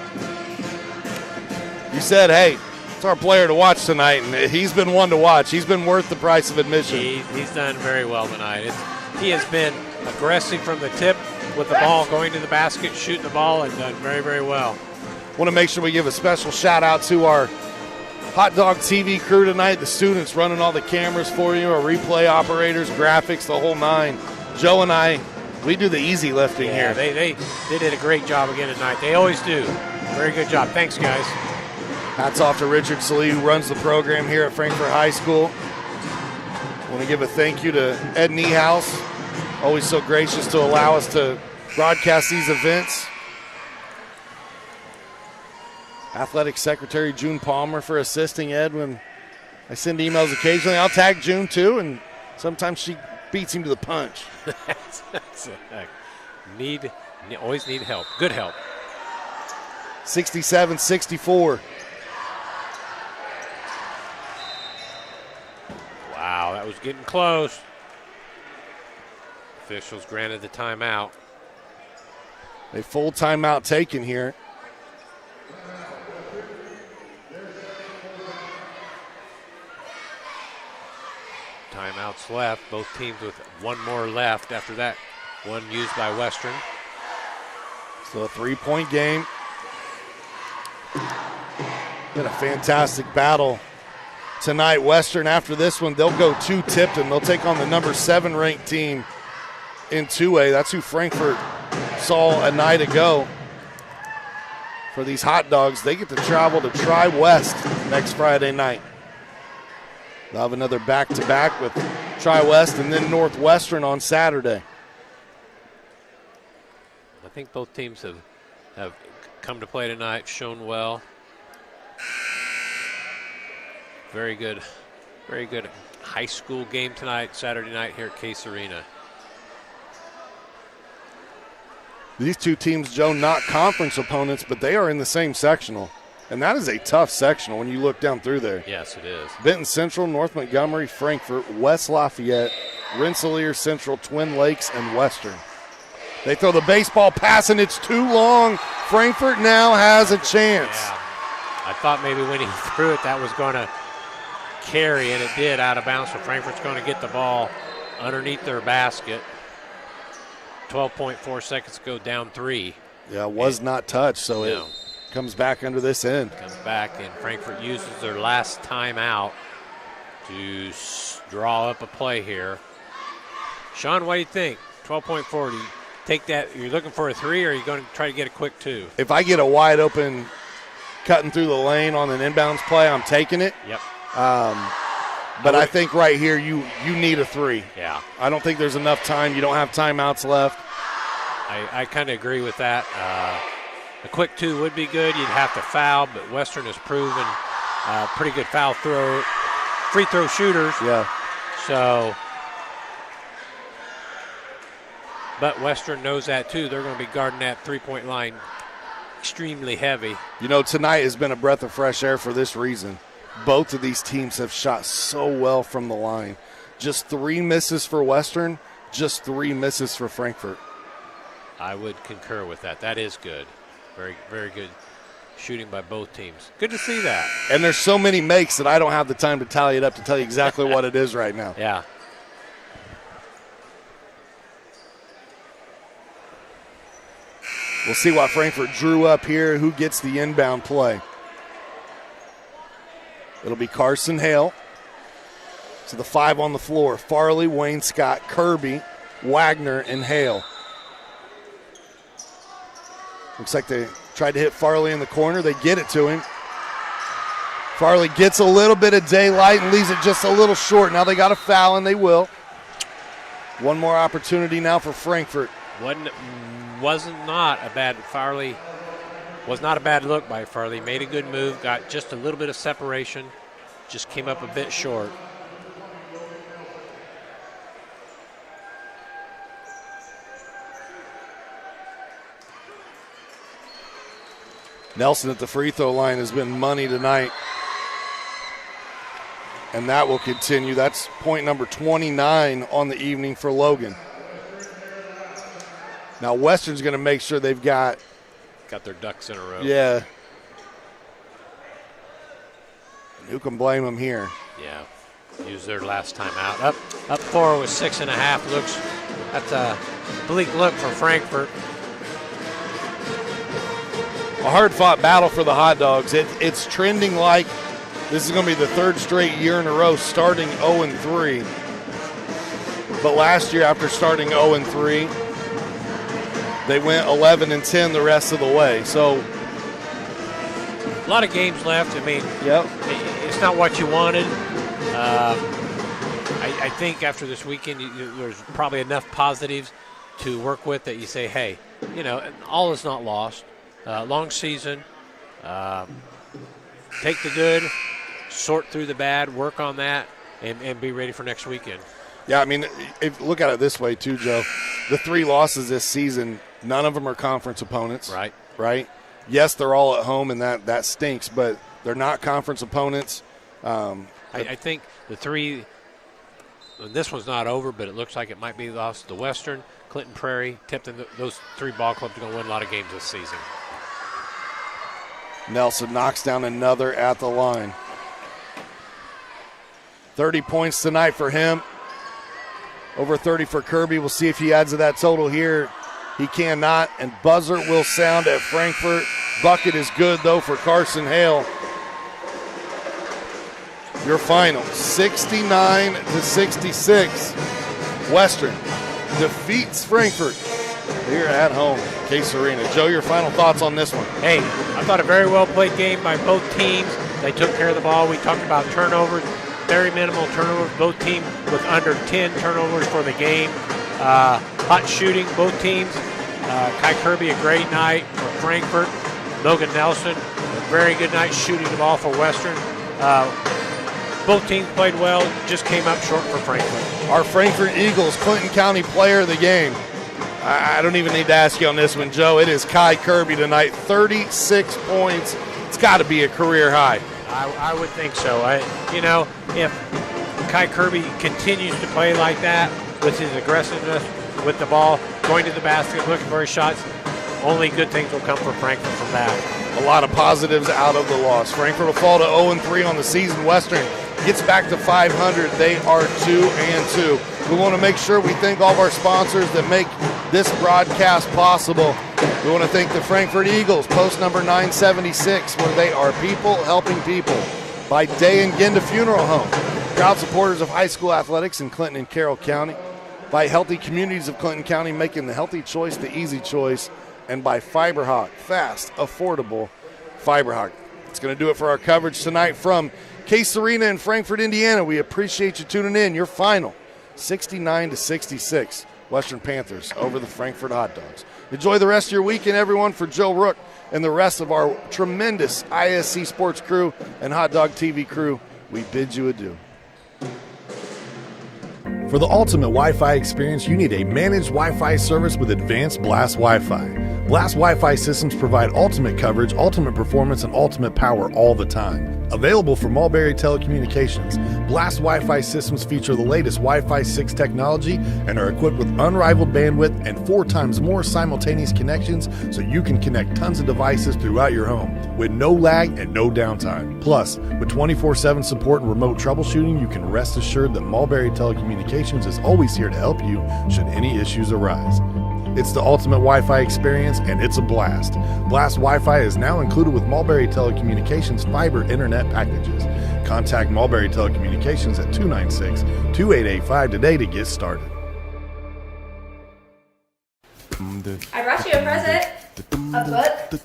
You said, hey, it's our player to watch tonight, and he's been one to watch. He's been worth the price of admission. He's done very well tonight. He has been aggressive from the tip with the ball, going to the basket, shooting the ball, and done very, very well. Want to make sure we give a special shout-out to our Hot Dog TV crew tonight, the students running all the cameras for you, our replay operators, graphics, the whole 9. Joe and I, we do the easy lifting here. They did a great job again tonight. They always do. Very good job. Thanks, guys. Hats off to Richard Salee, who runs the program here at Frankfort High School. Want to give a thank you to Ed Niehaus, always so gracious to allow us to broadcast these events. Athletic Secretary June Palmer for assisting Ed when I send emails occasionally. I'll tag June too, and sometimes she beats him to the punch. Always need help. Good help. 67-64. Wow, that was getting close. Officials granted the timeout. A full timeout taken here. Timeouts left. Both teams with one more left after that one used by Western. So a 3-point game. Been a fantastic battle tonight. Western, after this one, they'll go to Tipton. They'll take on the number 7 ranked team in 2A. That's who Frankfort saw a night ago. For these Hot Dogs, they get to travel to Tri-West next Friday night. They'll have another back-to-back with Tri-West and then Northwestern on Saturday. I think both teams have come to play tonight, shown well. Very good high school game tonight, Saturday night here at Case Arena. These two teams, Joe, not conference opponents, but they are in the same sectional. And that is a tough sectional when you look down through there. Yes, it is. Benton Central, North Montgomery, Frankfort, West Lafayette, Rensselaer Central, Twin Lakes, and Western. They throw the baseball pass, and it's too long. Frankfort now has a chance. Yeah. I thought maybe when he threw it, that was going to carry, and it did out of bounds. So Frankfort's going to get the ball underneath their basket. 12.4 seconds to go, down 3. Yeah, was not touched, so it comes back under this end. Comes back, and Frankfort uses their last timeout to draw up a play here. Sean, what do you think? 12.4, do you take that? You're looking for a 3, or are you going to try to get a quick 2? If I get a wide open cutting through the lane on an inbounds play, I'm taking it. Yep. But I think right here you need a 3. Yeah. I don't think there's enough time. You don't have timeouts left. I kind of agree with that. A quick 2 would be good. You'd have to foul, but Western has proven pretty good free throw shooters. Yeah. So, but Western knows that too. They're going to be guarding that three-point line extremely heavy. You know, tonight has been a breath of fresh air for this reason. Both of these teams have shot so well from the line. Just 3 misses for Western, just 3 misses for Frankfort. I would concur with that. That is good. Very, very good shooting by both teams. Good to see that. And there's so many makes that I don't have the time to tally it up to tell you exactly what it is right now. Yeah. We'll see what Frankfort drew up here, who gets the inbound play. It'll be Carson Hale. So the 5 on the floor, Farley, Wayne Scott, Kirby, Wagner, and Hale. Looks like they tried to hit Farley in the corner. They get it to him. Farley gets a little bit of daylight and leaves it just a little short. Now they got a foul, and they will. One more opportunity now for Frankfort. Was not a bad look by Farley. Made a good move, got just a little bit of separation, just came up a bit short. Nelson at the free throw line has been money tonight. And that will continue. That's point number 29 on the evening for Logan. Now Western's going to make sure they've got their ducks in a row. Yeah. And who can blame them here? Yeah. Use their last time out. Up 4 with 6.5. Looks, that's a bleak look for Frankfort. A hard-fought battle for the Hot Dogs. It's trending like this is going to be the 3rd straight year in a row starting 0-3. But last year, after starting 0-3, they went 11-10 the rest of the way. So a lot of games left. I mean, yep. It's not what you wanted. I think after this weekend, there's probably enough positives to work with that you say, hey, all is not lost. Long season. Take the good, sort through the bad, work on that, and be ready for next weekend. Yeah, I mean, look at it this way too, Joe. The 3 losses this season, none of them are conference opponents. Right? Yes, they're all at home, and that stinks, but they're not conference opponents. I think the 3, this one's not over, but it looks like it might be lost to Western, Clinton Prairie, Tipton. Those 3 ball clubs are going to win a lot of games this season. Nelson knocks down another at the line. 30 points tonight for him. Over 30 for Kirby. We'll see if he adds to that total here. He cannot, and buzzer will sound at Frankfort. Bucket is good, though, for Carson Hale. Your final, 69-66. Western defeats Frankfort here at home, Case Arena. Joe, your final thoughts on this one? Hey, I thought a very well-played game by both teams. They took care of the ball. We talked about turnovers, very minimal turnovers. Both teams with under 10 turnovers for the game. Hot shooting, both teams. Kai Kirby, a great night for Frankfort. Logan Nelson, a very good night shooting the ball for Western. Both teams played well, just came up short for Frankfort. Our Frankfort Eagles Clinton County player of the game. I don't even need to ask you on this one, Joe. It is Kai Kirby tonight, 36 points. It's got to be a career high. I would think so. If Kai Kirby continues to play like that with his aggressiveness with the ball, going to the basket, looking for his shots, only good things will come for Frankfort from that. A lot of positives out of the loss. Frankfort will fall to 0-3 on the season. Western gets back to 500. They are 2-2. We want to make sure we thank all of our sponsors that make this broadcast possible. We want to thank the Frankfort Eagles, post number 976, where they are people helping people. By Day and Genda Funeral Home, proud supporters of high school athletics in Clinton and Carroll County. By Healthy Communities of Clinton County, making the healthy choice the easy choice. And by FiberHawk, fast, affordable FiberHawk. It's going to do it for our coverage tonight from Case Arena in Frankfort, Indiana. We appreciate you tuning in. Your final, 69-66, Western Panthers over the Frankfort Hot Dogs. Enjoy the rest of your weekend, everyone. For Joe Rook and the rest of our tremendous ISC Sports crew and Hot Dog TV crew, we bid you adieu. For the ultimate Wi-Fi experience, you need a managed Wi-Fi service with advanced Blast Wi-Fi. Blast Wi-Fi systems provide ultimate coverage, ultimate performance, and ultimate power all the time. Available from Mulberry Telecommunications, Blast Wi-Fi systems feature the latest Wi-Fi 6 technology and are equipped with unrivaled bandwidth and 4 times more simultaneous connections so you can connect tons of devices throughout your home with no lag and no downtime. Plus, with 24/7 support and remote troubleshooting, you can rest assured that Mulberry Telecommunications is always here to help you should any issues arise. It's the ultimate Wi-Fi experience, and it's a blast. Blast Wi-Fi is now included with Mulberry Telecommunications fiber internet packages. Contact Mulberry Telecommunications at 296-2885 today to get started. I brought you a present. A book.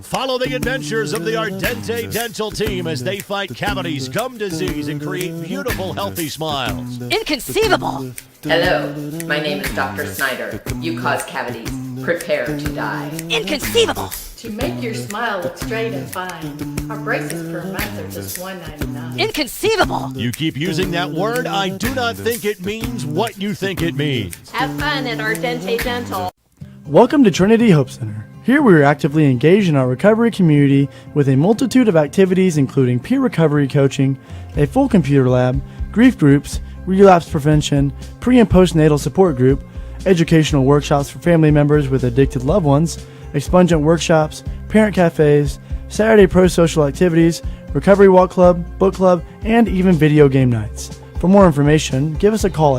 Follow the adventures of the Ardente Dental team as they fight cavities, gum disease, and create beautiful, healthy smiles. Inconceivable. Hello, my name is Dr. Snyder. You cause cavities. Prepare to die. Inconceivable. To make your smile look straight and fine, our braces per month are just $1.99. Inconceivable. You keep using that word, I do not think it means what you think it means. Have fun at Ardente Dental. Welcome to Trinity Hope Center. Here we are actively engaged in our recovery community with a multitude of activities including peer recovery coaching, a full computer lab, grief groups, relapse prevention, pre- and postnatal support group, educational workshops for family members with addicted loved ones, expungent workshops, parent cafes, Saturday pro-social activities, recovery walk club, book club, and even video game nights. For more information, give us a call at